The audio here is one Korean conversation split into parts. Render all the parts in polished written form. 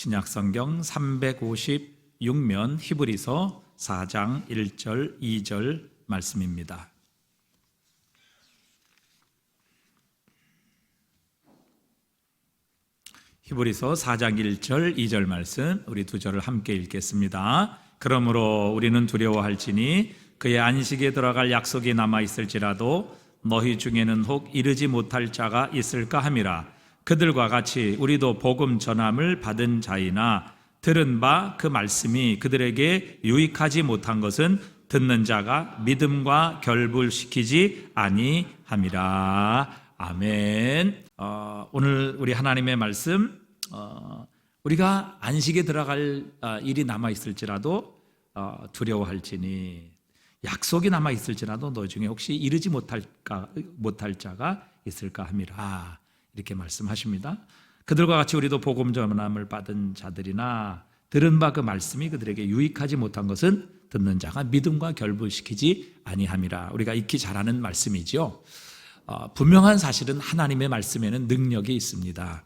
신약성경 356면 히브리서 4장 1절 2절 말씀입니다. 히브리서 4장 1절 2절 말씀, 우리 두 절을 함께 읽겠습니다. 그러므로 우리는 두려워할지니 그의 안식에 들어갈 약속이 남아있을지라도 너희 중에는 혹 이르지 못할 자가 있을까 함이라. 그들과 같이 우리도 복음 전함을 받은 자이나 들은 바 그 말씀이 그들에게 유익하지 못한 것은 듣는 자가 믿음과 결불시키지 아니함이라. 아멘. 오늘 우리 하나님의 말씀, 우리가 안식에 들어갈 일이 남아있을지라도 두려워할지니, 약속이 남아있을지라도 너 중에 혹시 이르지 못할 자가 있을까 함이라. 이렇게 말씀하십니다. 그들과 같이 우리도 복음 전함을 받은 자들이나 들은 바 그 말씀이 그들에게 유익하지 못한 것은 듣는 자가 믿음과 결부시키지 아니함이라. 우리가 익히 잘 아는 말씀이죠. 분명한 사실은 하나님의 말씀에는 능력이 있습니다.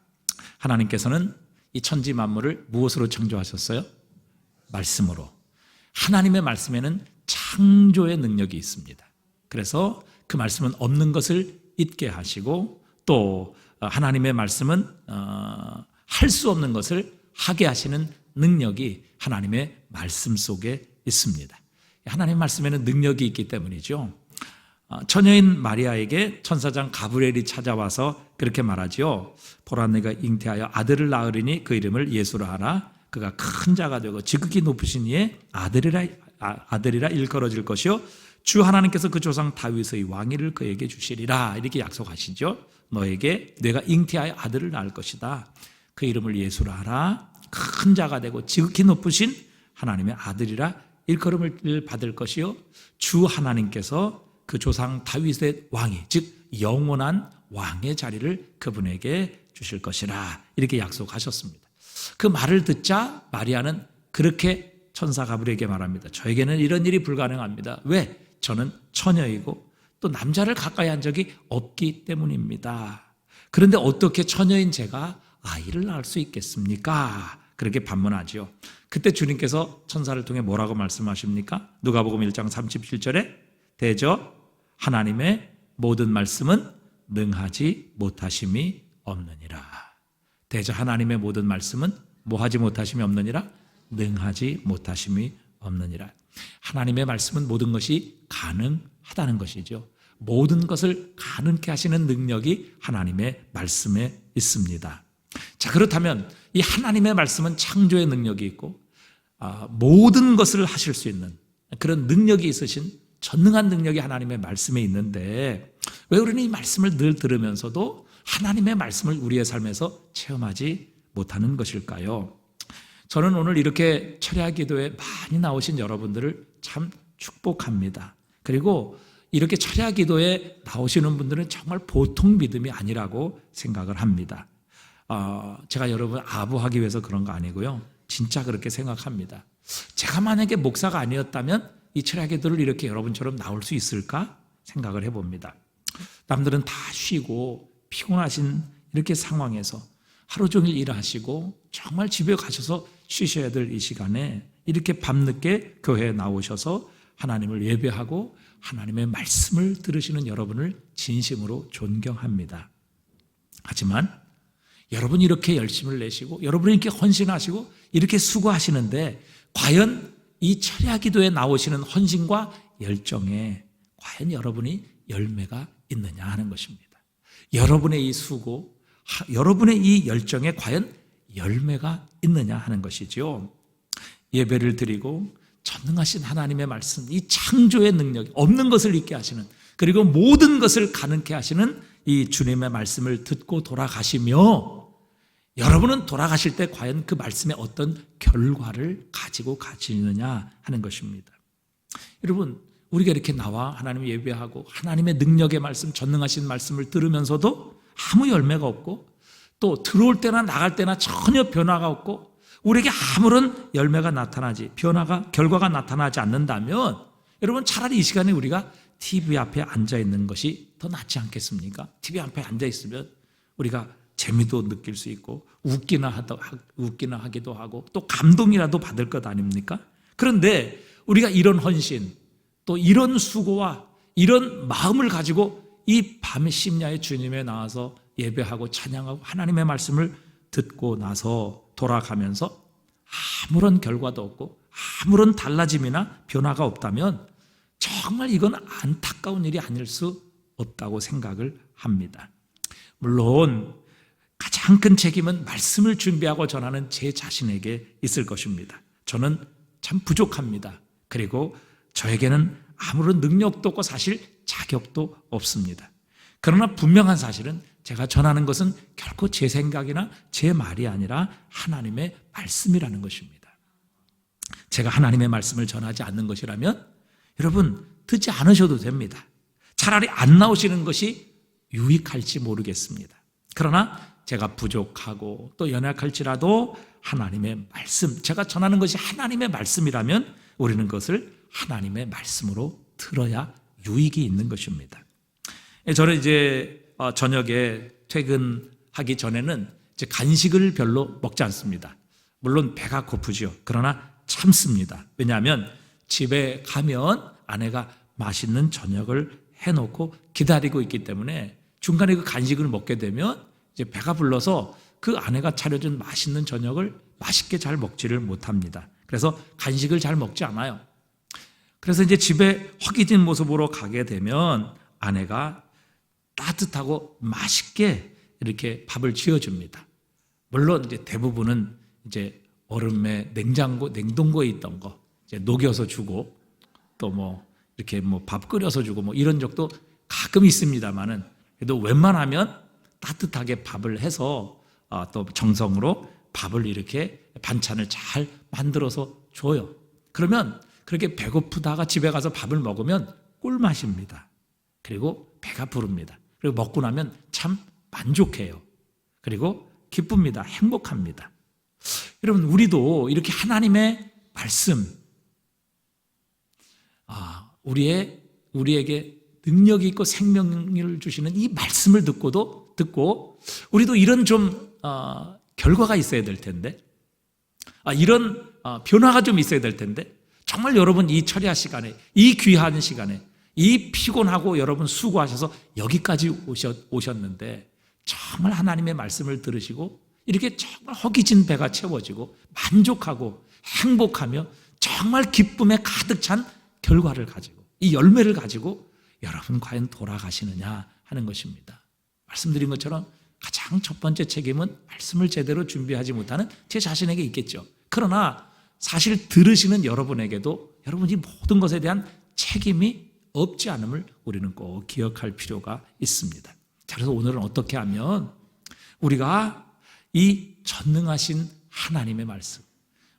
하나님께서는 이 천지 만물을 무엇으로 창조하셨어요? 말씀으로. 하나님의 말씀에는 창조의 능력이 있습니다. 그래서 그 말씀은 없는 것을 있게 하시고, 또 하나님의 말씀은 할 수 없는 것을 하게 하시는 능력이 하나님의 말씀 속에 있습니다. 하나님의 말씀에는 능력이 있기 때문이죠. 처녀인 마리아에게 천사장 가브리엘이 찾아와서 그렇게 말하지요. 보라, 네가 잉태하여 아들을 낳으리니 그 이름을 예수라 하라. 그가 큰 자가 되고 지극히 높으신 이의 아들이라 일컬어질 것이요 주 하나님께서 그 조상 다윗의 왕위를 그에게 주시리라. 이렇게 약속하시죠. 너에게 내가 잉태하여 아들을 낳을 것이다. 그 이름을 예수라 하라. 큰 자가 되고 지극히 높으신 하나님의 아들이라 일컬음을 받을 것이요 주 하나님께서 그 조상 다윗의 왕위, 즉 영원한 왕의 자리를 그분에게 주실 것이라. 이렇게 약속하셨습니다. 그 말을 듣자 마리아는 그렇게 천사 가브리엘에게 말합니다. 저에게는 이런 일이 불가능합니다. 왜? 저는 처녀이고 또 남자를 가까이 한 적이 없기 때문입니다. 그런데 어떻게 처녀인 제가 아이를 낳을 수 있겠습니까? 그렇게 반문하죠. 그때 주님께서 천사를 통해 뭐라고 말씀하십니까? 누가복음 1장 37절에 대저 하나님의 모든 말씀은 능하지 못하심이 없느니라. 대저 하나님의 모든 말씀은 뭐하지 못하심이 없느니라? 능하지 못하심이 없느니라. 하나님의 말씀은 모든 것이 가능하다는 것이죠. 모든 것을 가능케 하시는 능력이 하나님의 말씀에 있습니다. 자, 그렇다면 이 하나님의 말씀은 창조의 능력이 있고 모든 것을 하실 수 있는 그런 능력이 있으신 전능한 능력이 하나님의 말씀에 있는데, 왜 우리는 이 말씀을 늘 들으면서도 하나님의 말씀을 우리의 삶에서 체험하지 못하는 것일까요? 저는 오늘 이렇게 철야 기도에 많이 나오신 여러분들을 참 축복합니다. 그리고 이렇게 철야 기도에 나오시는 분들은 정말 보통 믿음이 아니라고 생각을 합니다. 제가 여러분 아부하기 위해서 그런 거 아니고요. 진짜 그렇게 생각합니다. 제가 만약에 목사가 아니었다면 이 철야 기도를 이렇게 여러분처럼 나올 수 있을까 생각을 해봅니다. 남들은 다 쉬고 피곤하신 이렇게 상황에서 하루 종일 일하시고 정말 집에 가셔서 쉬셔야 될 이 시간에 이렇게 밤늦게 교회에 나오셔서 하나님을 예배하고 하나님의 말씀을 들으시는 여러분을 진심으로 존경합니다. 하지만 여러분이 이렇게 열심을 내시고 여러분이 이렇게 헌신하시고 이렇게 수고하시는데, 과연 이 철야 기도에 나오시는 헌신과 열정에 과연 여러분이 열매가 있느냐 하는 것입니다. 여러분의 이 수고, 여러분의 이 열정에 과연 열매가 있느냐 하는 것이죠. 예배를 드리고 전능하신 하나님의 말씀, 이 창조의 능력이 없는 것을 있게 하시는, 그리고 모든 것을 가능케 하시는 이 주님의 말씀을 듣고 돌아가시며, 여러분은 돌아가실 때 과연 그 말씀에 어떤 결과를 가지고 가시느냐 하는 것입니다. 여러분, 우리가 이렇게 나와 하나님 예배하고 하나님의 능력의 말씀, 전능하신 말씀을 들으면서도 아무 열매가 없고, 또 들어올 때나 나갈 때나 전혀 변화가 없고, 우리에게 아무런 열매가 나타나지, 결과가 나타나지 않는다면, 여러분 차라리 이 시간에 우리가 TV 앞에 앉아 있는 것이 더 낫지 않겠습니까? TV 앞에 앉아 있으면 우리가 재미도 느낄 수 있고 웃기나 하기도 하고 또 감동이라도 받을 것 아닙니까? 그런데 우리가 이런 헌신 또 이런 수고와 이런 마음을 가지고 이 밤의 심야에 주님에 나와서 예배하고 찬양하고 하나님의 말씀을 듣고 나서 돌아가면서 아무런 결과도 없고 아무런 달라짐이나 변화가 없다면 정말 이건 안타까운 일이 아닐 수 없다고 생각을 합니다. 물론 가장 큰 책임은 말씀을 준비하고 전하는 제 자신에게 있을 것입니다. 저는 참 부족합니다. 그리고 저에게는 아무런 능력도 없고 사실 자격도 없습니다. 그러나 분명한 사실은 제가 전하는 것은 결코 제 생각이나 제 말이 아니라 하나님의 말씀이라는 것입니다. 제가 하나님의 말씀을 전하지 않는 것이라면 여러분 듣지 않으셔도 됩니다. 차라리 안 나오시는 것이 유익할지 모르겠습니다. 그러나 제가 부족하고 또 연약할지라도 하나님의 말씀, 제가 전하는 것이 하나님의 말씀이라면 우리는 그것을 하나님의 말씀으로 들어야 유익이 있는 것입니다. 저는 이제 저녁에 퇴근하기 전에는 이제 간식을 별로 먹지 않습니다. 물론 배가 고프죠. 그러나 참습니다. 왜냐하면 집에 가면 아내가 맛있는 저녁을 해놓고 기다리고 있기 때문에 중간에 그 간식을 먹게 되면 이제 배가 불러서 그 아내가 차려준 맛있는 저녁을 맛있게 잘 먹지를 못합니다. 그래서 간식을 잘 먹지 않아요. 그래서 이제 집에 허기진 모습으로 가게 되면 아내가 따뜻하고 맛있게 이렇게 밥을 지어줍니다. 물론 이제 대부분은 이제 얼음에 냉동고에 있던 거 이제 녹여서 주고 또 뭐 이렇게 뭐 밥 끓여서 주고 뭐 이런 적도 가끔 있습니다만은 그래도 웬만하면 따뜻하게 밥을 해서 또 정성으로 밥을 이렇게 반찬을 잘 만들어서 줘요. 그러면 그렇게 배고프다가 집에 가서 밥을 먹으면 꿀맛입니다. 그리고 배가 부릅니다. 그리고 먹고 나면 참 만족해요. 그리고 기쁩니다. 행복합니다. 여러분 우리도 이렇게 하나님의 말씀 우리에게 능력이 있고 생명을 주시는 이 말씀을 듣고 우리도 이런 좀 결과가 있어야 될 텐데 이런 변화가 좀 있어야 될 텐데 정말 여러분 이 철야 시간에 이 귀한 시간에 이 피곤하고 여러분 수고하셔서 여기까지 오셨는데 정말 하나님의 말씀을 들으시고 이렇게 정말 허기진 배가 채워지고 만족하고 행복하며 정말 기쁨에 가득 찬 결과를 가지고 이 열매를 가지고 여러분 과연 돌아가시느냐 하는 것입니다. 말씀드린 것처럼 가장 첫 번째 책임은 말씀을 제대로 준비하지 못하는 제 자신에게 있겠죠. 그러나 사실 들으시는 여러분에게도 여러분이 모든 것에 대한 책임이 없지 않음을 우리는 꼭 기억할 필요가 있습니다. 자, 그래서 오늘은 어떻게 하면 우리가 이 전능하신 하나님의 말씀,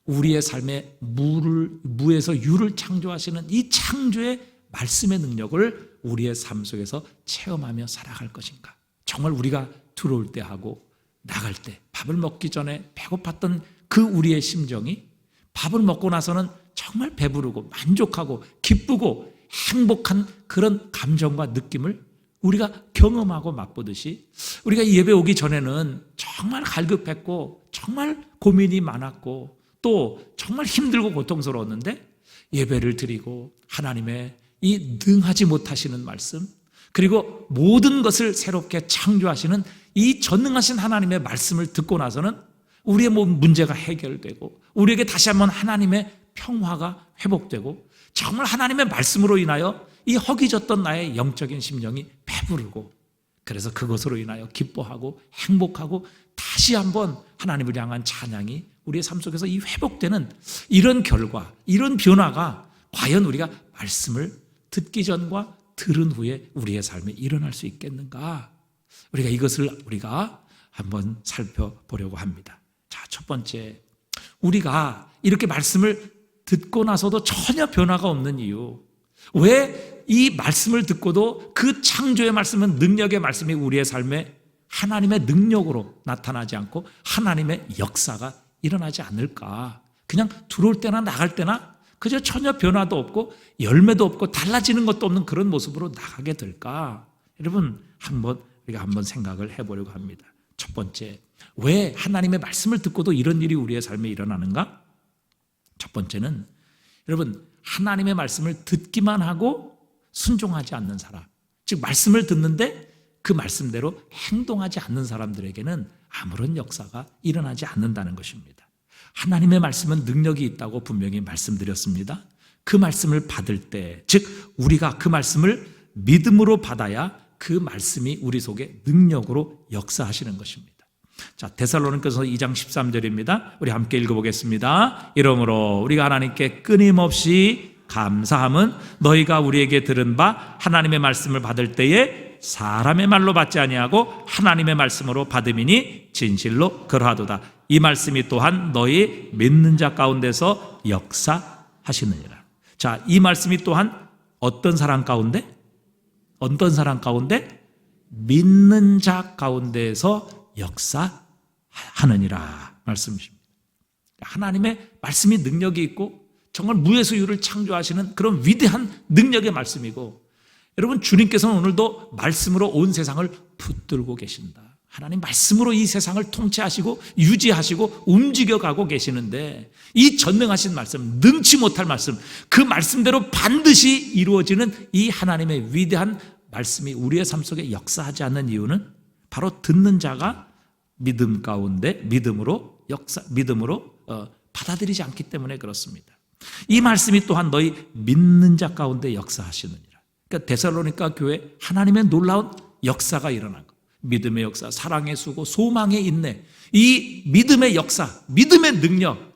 우리의 삶에 무에서 유를 창조하시는 이 창조의 말씀의 능력을 우리의 삶 속에서 체험하며 살아갈 것인가? 정말 우리가 들어올 때 하고 나갈 때 밥을 먹기 전에 배고팠던 그 우리의 심정이 밥을 먹고 나서는 정말 배부르고 만족하고 기쁘고 행복한 그런 감정과 느낌을 우리가 경험하고 맛보듯이 우리가 예배 오기 전에는 정말 갈급했고 정말 고민이 많았고 또 정말 힘들고 고통스러웠는데 예배를 드리고 하나님의 이 능하지 못하시는 말씀 그리고 모든 것을 새롭게 창조하시는 이 전능하신 하나님의 말씀을 듣고 나서는 우리의 모든 문제가 해결되고 우리에게 다시 한번 하나님의 평화가 회복되고 정말 하나님의 말씀으로 인하여 이 허기졌던 나의 영적인 심령이 배부르고 그래서 그것으로 인하여 기뻐하고 행복하고 다시 한번 하나님을 향한 찬양이 우리의 삶 속에서 이 회복되는 이런 결과, 이런 변화가 과연 우리가 말씀을 듣기 전과 들은 후에 우리의 삶에 일어날 수 있겠는가? 우리가 이것을 우리가 한번 살펴보려고 합니다. 자, 첫 번째, 우리가 이렇게 말씀을 듣고 나서도 전혀 변화가 없는 이유, 왜 이 말씀을 듣고도 그 창조의 말씀은 능력의 말씀이 우리의 삶에 하나님의 능력으로 나타나지 않고 하나님의 역사가 일어나지 않을까? 그냥 들어올 때나 나갈 때나 그저 전혀 변화도 없고 열매도 없고 달라지는 것도 없는 그런 모습으로 나가게 될까? 여러분 우리가 한번 생각을 해보려고 합니다. 첫 번째, 왜 하나님의 말씀을 듣고도 이런 일이 우리의 삶에 일어나는가? 첫 번째는 여러분, 하나님의 말씀을 듣기만 하고 순종하지 않는 사람, 즉 말씀을 듣는데 그 말씀대로 행동하지 않는 사람들에게는 아무런 역사가 일어나지 않는다는 것입니다. 하나님의 말씀은 능력이 있다고 분명히 말씀드렸습니다. 그 말씀을 받을 때, 즉 우리가 그 말씀을 믿음으로 받아야 그 말씀이 우리 속에 능력으로 역사하시는 것입니다. 자, 데살로니가서 2장 13절입니다. 우리 함께 읽어보겠습니다. 이러므로 우리가 하나님께 끊임없이 감사함은 너희가 우리에게 들은 바 하나님의 말씀을 받을 때에 사람의 말로 받지 아니하고 하나님의 말씀으로 받음이니 진실로 그러하도다. 이 말씀이 또한 너희 믿는 자 가운데서 역사하시느니라. 자, 이 말씀이 또한 어떤 사람 가운데? 믿는 자 가운데에서 역사하느니라 말씀이십니다. 하나님의 말씀이 능력이 있고 정말 무에서유를 창조하시는 그런 위대한 능력의 말씀이고, 여러분 주님께서는 오늘도 말씀으로 온 세상을 붙들고 계신다. 하나님 말씀으로 이 세상을 통치하시고 유지하시고 움직여가고 계시는데, 이 전능하신 말씀, 능치 못할 말씀, 그 말씀대로 반드시 이루어지는 이 하나님의 위대한 말씀이 우리의 삶 속에 역사하지 않는 이유는 바로 듣는 자가 믿음 가운데 믿음으로 받아들이지 않기 때문에 그렇습니다. 이 말씀이 또한 너희 믿는 자 가운데 역사하시느니라. 그러니까 데살로니가 교회 하나님의 놀라운 역사가 일어난 것. 믿음의 역사, 사랑의 수고, 소망의 인내, 이 믿음의 역사, 믿음의 능력,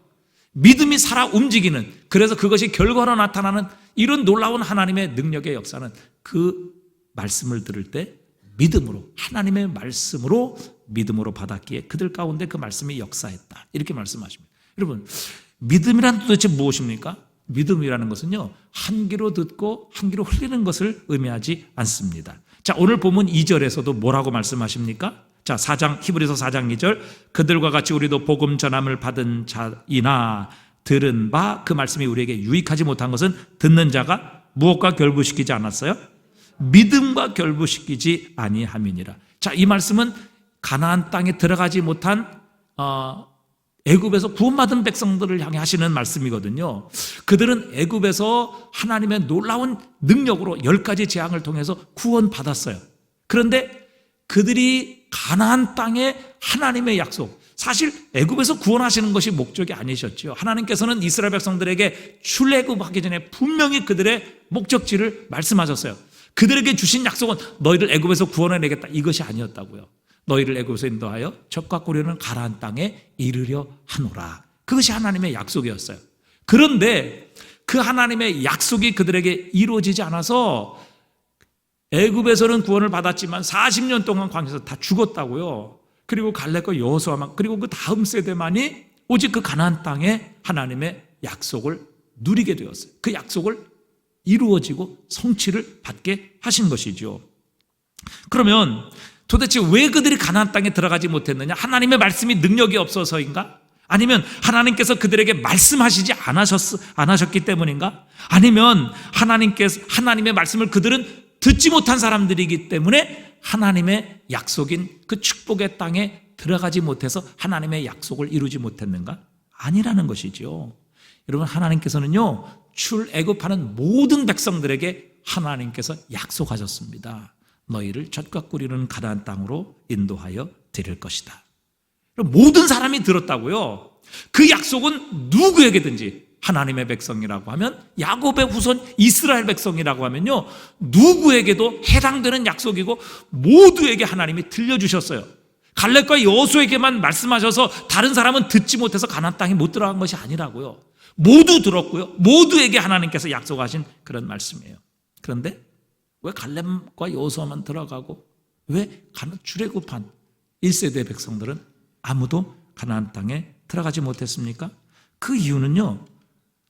믿음이 살아 움직이는, 그래서 그것이 결과로 나타나는 이런 놀라운 하나님의 능력의 역사는 그 말씀을 들을 때 믿음으로, 하나님의 말씀으로 믿음으로 받았기에 그들 가운데 그 말씀이 역사했다, 이렇게 말씀하십니다. 여러분, 믿음이란 도대체 무엇입니까? 믿음이라는 것은요, 한 귀로 듣고 한 귀로 흘리는 것을 의미하지 않습니다. 자, 오늘 본문 2절에서도 뭐라고 말씀하십니까? 자, 히브리서 4장 2절, 그들과 같이 우리도 복음 전함을 받은 자이나 들은 바 그 말씀이 우리에게 유익하지 못한 것은 듣는 자가 무엇과 결부시키지 않았어요? 믿음과 결부시키지 아니함이니라. 자, 이 말씀은 가나안 땅에 들어가지 못한 애굽에서 구원받은 백성들을 향해 하시는 말씀이거든요. 그들은 애굽에서 하나님의 놀라운 능력으로 10가지 재앙을 통해서 구원받았어요. 그런데 그들이 가나안 땅에 하나님의 약속, 사실 애굽에서 구원하시는 것이 목적이 아니셨죠. 하나님께서는 이스라엘 백성들에게 출애굽하기 전에 분명히 그들의 목적지를 말씀하셨어요. 그들에게 주신 약속은 너희를 애굽에서 구원해내겠다, 이것이 아니었다고요. 너희를 애굽에서 인도하여 젖과 꿀이 가나안 땅에 이르려 하노라. 그것이 하나님의 약속이었어요. 그런데 그 하나님의 약속이 그들에게 이루어지지 않아서 애굽에서는 구원을 받았지만 40년 동안 광야에서 다 죽었다고요. 그리고 갈렙과 여호수아만, 그리고 그 다음 세대만이 오직 그 가나안 땅에 하나님의 약속을 누리게 되었어요. 그 약속을 이루어지고 성취를 받게 하신 것이죠. 그러면 도대체 왜 그들이 가나안 땅에 들어가지 못했느냐? 하나님의 말씀이 능력이 없어서인가? 아니면 하나님께서 그들에게 말씀하시지 않으셨기 때문인가? 아니면 하나님의 말씀을 그들은 듣지 못한 사람들이기 때문에 하나님의 약속인 그 축복의 땅에 들어가지 못해서 하나님의 약속을 이루지 못했는가? 아니라는 것이죠. 여러분, 하나님께서는요, 출애굽하는 모든 백성들에게 하나님께서 약속하셨습니다. 너희를 젖과 꿀이는 가나안 땅으로 인도하여 드릴 것이다. 모든 사람이 들었다고요. 그 약속은 누구에게든지, 하나님의 백성이라고 하면, 야곱의 후손 이스라엘 백성이라고 하면요, 누구에게도 해당되는 약속이고 모두에게 하나님이 들려주셨어요. 갈렙과 여호수아에게만 말씀하셔서 다른 사람은 듣지 못해서 가나안 땅에 못 들어간 것이 아니라고요. 모두 들었고요, 모두에게 하나님께서 약속하신 그런 말씀이에요. 그런데 왜 갈렙과 여호수아만 들어가고 왜 출애굽한 1세대 백성들은 아무도 가나안 땅에 들어가지 못했습니까? 그 이유는요,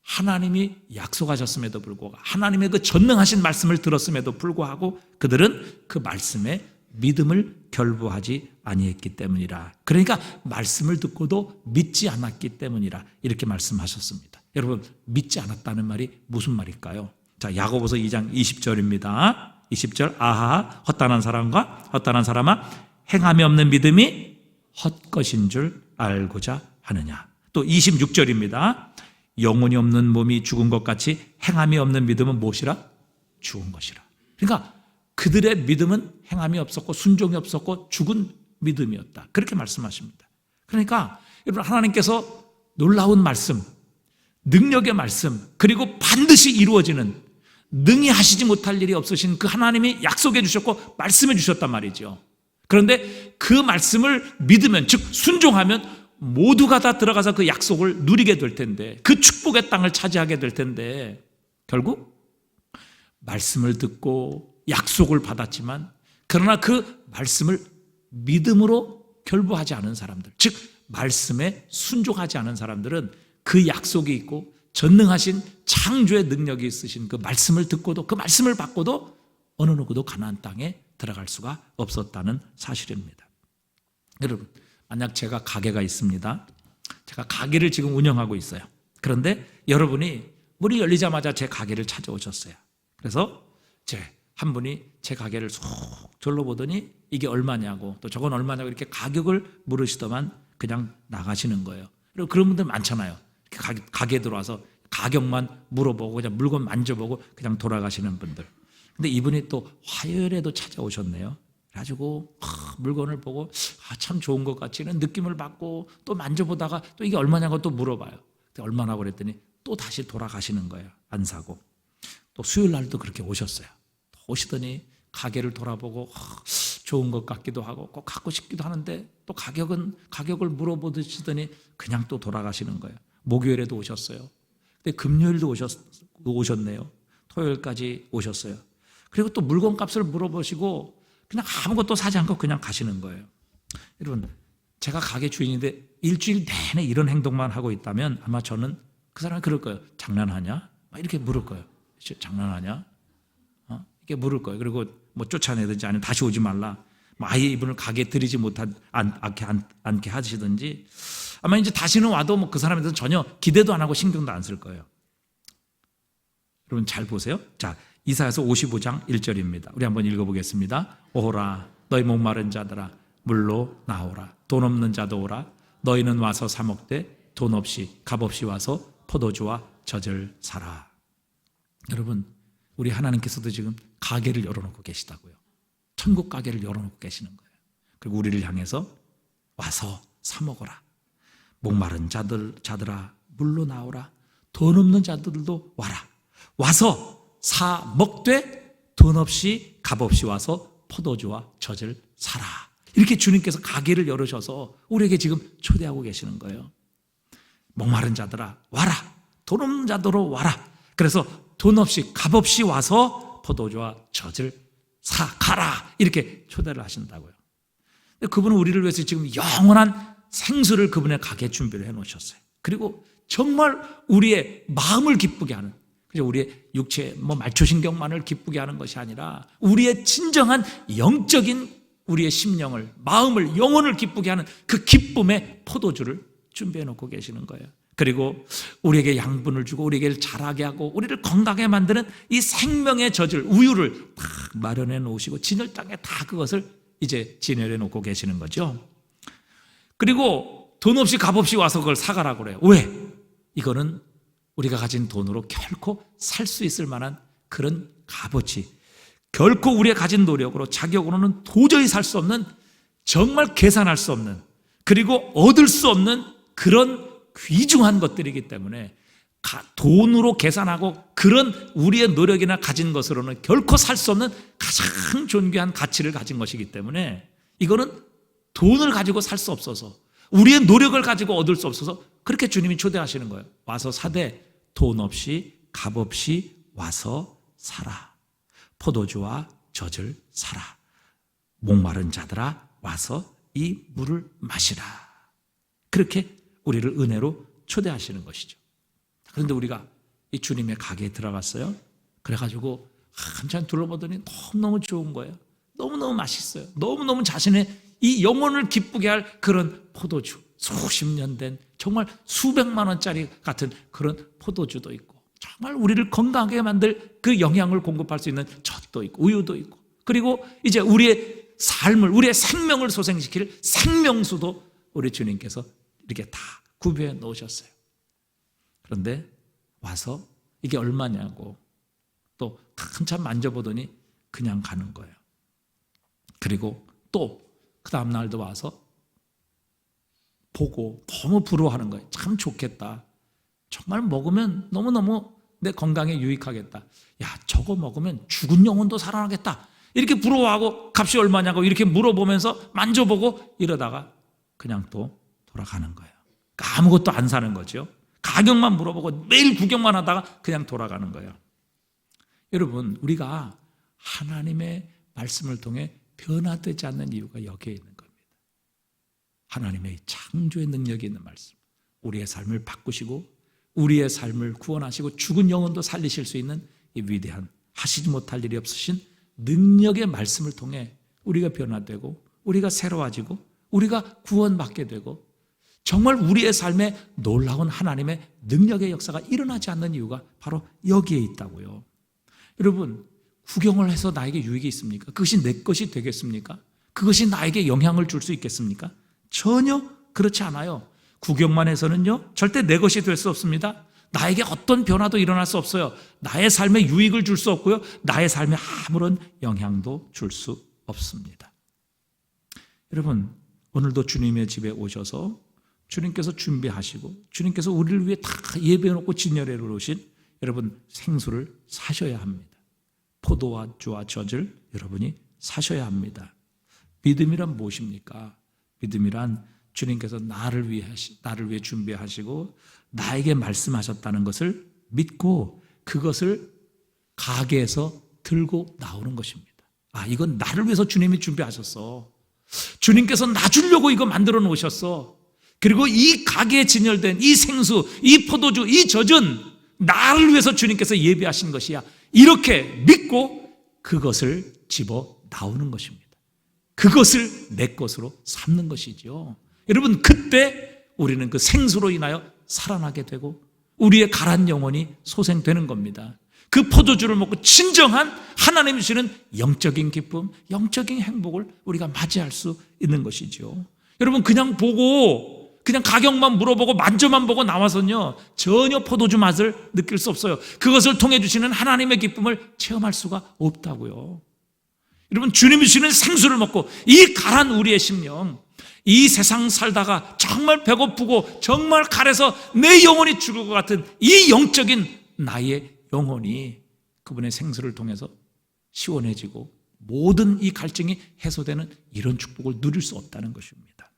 하나님이 약속하셨음에도 불구하고, 하나님의 그 전능하신 말씀을 들었음에도 불구하고 그들은 그 말씀에 믿음을 결부하지 아니했기 때문이라. 그러니까 말씀을 듣고도 믿지 않았기 때문이라, 이렇게 말씀하셨습니다. 여러분, 믿지 않았다는 말이 무슨 말일까요? 자, 야고보서 2장 20절입니다. 20절, 아하, 헛단한 사람과 헛단한 사람아, 행함이 없는 믿음이 헛것인 줄 알고자 하느냐. 또 26절입니다. 영혼이 없는 몸이 죽은 것 같이 행함이 없는 믿음은 무엇이라? 죽은 것이라. 그러니까 그들의 믿음은 행함이 없었고 순종이 없었고 죽은 믿음이었다. 그렇게 말씀하십니다. 그러니까 여러분, 하나님께서 놀라운 말씀, 능력의 말씀, 그리고 반드시 이루어지는, 능히 하시지 못할 일이 없으신 그 하나님이 약속해 주셨고 말씀해 주셨단 말이죠. 그런데 그 말씀을 믿으면, 즉 순종하면 모두가 다 들어가서 그 약속을 누리게 될 텐데, 그 축복의 땅을 차지하게 될 텐데, 결국 말씀을 듣고 약속을 받았지만 그러나 그 말씀을 믿음으로 결부하지 않은 사람들, 즉 말씀에 순종하지 않은 사람들은 그 약속이 있고 전능하신 창조의 능력이 있으신 그 말씀을 듣고도, 그 말씀을 받고도 어느 누구도 가나안 땅에 들어갈 수가 없었다는 사실입니다. 여러분, 만약 제가 가게가 있습니다. 제가 가게를 지금 운영하고 있어요. 그런데 여러분이 문이 열리자마자 제 가게를 찾아오셨어요. 그래서 한 분이 제 가게를 쏙 둘러보더니 이게 얼마냐고, 또 저건 얼마냐고 이렇게 가격을 물으시더만 그냥 나가시는 거예요. 그리고 그런 분들 많잖아요. 가게 들어와서 가격만 물어보고 그냥 물건 만져보고 그냥 돌아가시는 분들. 근데 이분이 또 화요일에도 찾아오셨네요. 그래가지고 물건을 보고 참 좋은 것 같지는 느낌을 받고 또 만져보다가 또 이게 얼마냐고 또 물어봐요. 얼마나 그랬더니 또 다시 돌아가시는 거예요. 안 사고. 또 수요일 날도 그렇게 오셨어요. 오시더니 가게를 돌아보고 좋은 것 같기도 하고 꼭 갖고 싶기도 하는데 또 가격을 물어보시더니 그냥 또 돌아가시는 거예요. 목요일에도 오셨어요. 근데 금요일도 오셨네요. 토요일까지 오셨어요. 그리고 또 물건값을 물어보시고 그냥 아무것도 사지 않고 그냥 가시는 거예요. 여러분, 제가 가게 주인인데 일주일 내내 이런 행동만 하고 있다면 아마 저는 그 사람이 그럴 거예요. 장난하냐? 이렇게 물을 거예요. 장난하냐? 이렇게 물을 거예요. 그리고 뭐 쫓아내든지 아니면 다시 오지 말라. 아예 이분을 가게에 들이지 않게 하시든지, 아마 이제 다시는 와도 뭐 그 사람에 대해서 전혀 기대도 안 하고 신경도 안 쓸 거예요. 여러분 잘 보세요. 자, 이사야서 55장 1절입니다. 우리 한번 읽어보겠습니다. 오라 너희 목마른 자들아 물로 나오라. 돈 없는 자도 오라. 너희는 와서 사 먹되 돈 없이 값없이 와서 포도주와 젖을 사라. 여러분, 우리 하나님께서도 지금 가게를 열어놓고 계시다고요. 천국 가게를 열어놓고 계시는 거예요. 그리고 우리를 향해서 와서 사 먹어라. 목마른 자들아 물로 나오라. 돈 없는 자들도 와라. 와서 사 먹되 돈 없이 값없이 와서 포도주와 젖을 사라. 이렇게 주님께서 가게를 열으셔서 우리에게 지금 초대하고 계시는 거예요. 목마른 자들아 와라. 돈 없는 자들로 와라. 그래서 돈 없이 값없이 와서 포도주와 젖을 가라. 이렇게 초대를 하신다고요. 그분은 우리를 위해서 지금 영원한 생수를 그분의 가게에 준비를 해놓으셨어요. 그리고 정말 우리의 마음을 기쁘게 하는, 우리의 육체 말초신경만을 기쁘게 하는 것이 아니라 우리의 진정한 영적인 우리의 심령을, 마음을, 영혼을 기쁘게 하는 그 기쁨의 포도주를 준비해 놓고 계시는 거예요. 그리고 우리에게 양분을 주고 우리에게 자라게 하고 우리를 건강하게 만드는 이 생명의 젖을, 우유를 다 마련해 놓으시고 진열장에 다 그것을 이제 진열해 놓고 계시는 거죠. 그리고 돈 없이 값없이 와서 그걸 사가라고 그래요. 왜? 이거는 우리가 가진 돈으로 결코 살 수 있을 만한 그런 값어치, 결코 우리가 가진 노력으로 자격으로는 도저히 살 수 없는, 정말 계산할 수 없는, 그리고 얻을 수 없는 그런 귀중한 것들이기 때문에 돈으로 계산하고 그런 우리의 노력이나 가진 것으로는 결코 살 수 없는 가장 존귀한 가치를 가진 것이기 때문에 이거는 돈을 가지고 살 수 없어서, 우리의 노력을 가지고 얻을 수 없어서 그렇게 주님이 초대하시는 거예요. 와서 사되 돈 없이 값없이 와서 사라. 포도주와 젖을 사라. 목마른 자들아 와서 이 물을 마시라. 그렇게 우리를 은혜로 초대하시는 것이죠. 그런데 우리가 이 주님의 가게에 들어갔어요. 그래가지고 한참 둘러보더니 너무너무 좋은 거예요. 너무너무 맛있어요. 너무너무 자신의 이 영혼을 기쁘게 할 그런 포도주, 수십 년 된 정말 수백만 원짜리 같은 그런 포도주도 있고, 정말 우리를 건강하게 만들 그 영양을 공급할 수 있는 젖도 있고 우유도 있고, 그리고 이제 우리의 삶을, 우리의 생명을 소생시킬 생명수도 우리 주님께서 이렇게 다 구비해 놓으셨어요. 그런데 와서 이게 얼마냐고 또 한참 만져보더니 그냥 가는 거예요. 그리고 또 그 다음 날도 와서 보고 너무 부러워하는 거예요. 참 좋겠다. 정말 먹으면 너무너무 내 건강에 유익하겠다. 야, 저거 먹으면 죽은 영혼도 살아나겠다. 이렇게 부러워하고 값이 얼마냐고 이렇게 물어보면서 만져보고 이러다가 그냥 또 돌아가는 거예요. 그러니까 아무것도 안 사는 거죠. 가격만 물어보고 매일 구경만 하다가 그냥 돌아가는 거예요. 여러분, 우리가 하나님의 말씀을 통해 변화되지 않는 이유가 여기에 있는 겁니다. 하나님의 창조의 능력이 있는 말씀, 우리의 삶을 바꾸시고 우리의 삶을 구원하시고 죽은 영혼도 살리실 수 있는 이 위대한 하시지 못할 일이 없으신 능력의 말씀을 통해 우리가 변화되고 우리가 새로워지고 우리가 구원받게 되고 정말 우리의 삶에 놀라운 하나님의 능력의 역사가 일어나지 않는 이유가 바로 여기에 있다고요. 여러분, 구경을 해서 나에게 유익이 있습니까? 그것이 내 것이 되겠습니까? 그것이 나에게 영향을 줄 수 있겠습니까? 전혀 그렇지 않아요. 구경만 해서는요, 절대 내 것이 될 수 없습니다. 나에게 어떤 변화도 일어날 수 없어요. 나의 삶에 유익을 줄 수 없고요, 나의 삶에 아무런 영향도 줄 수 없습니다. 여러분, 오늘도 주님의 집에 오셔서 주님께서 준비하시고 주님께서 우리를 위해 다 예배해놓고 진열해 오신 여러분 생수를 사셔야 합니다. 포도와 주와 젖을 여러분이 사셔야 합니다. 믿음이란 무엇입니까? 믿음이란 주님께서 나를 위해 준비하시고 나에게 말씀하셨다는 것을 믿고 그것을 가게에서 들고 나오는 것입니다. 아, 이건 나를 위해서 주님이 준비하셨어. 주님께서 나 주려고 이거 만들어 놓으셨어. 그리고 이 가게에 진열된 이 생수, 이 포도주, 이 젖은 나를 위해서 주님께서 예비하신 것이야. 이렇게 믿고 그것을 집어 나오는 것입니다. 그것을 내 것으로 삼는 것이죠. 여러분, 그때 우리는 그 생수로 인하여 살아나게 되고 우리의 가란 영혼이 소생되는 겁니다. 그 포도주를 먹고 진정한 하나님이 주시는 영적인 기쁨, 영적인 행복을 우리가 맞이할 수 있는 것이죠. 여러분, 그냥 보고 그냥 가격만 물어보고 만져만 보고 나와서는요 전혀 포도주 맛을 느낄 수 없어요. 그것을 통해 주시는 하나님의 기쁨을 체험할 수가 없다고요. 여러분, 주님이 주시는 생수를 먹고 이 가란 우리의 심령, 이 세상 살다가 정말 배고프고 정말 갈에서 내 영혼이 죽을 것 같은 이 영적인 나의 영혼이 그분의 생수를 통해서 시원해지고 모든 이 갈증이 해소되는 이런 축복을 누릴 수 없다는 것입니다.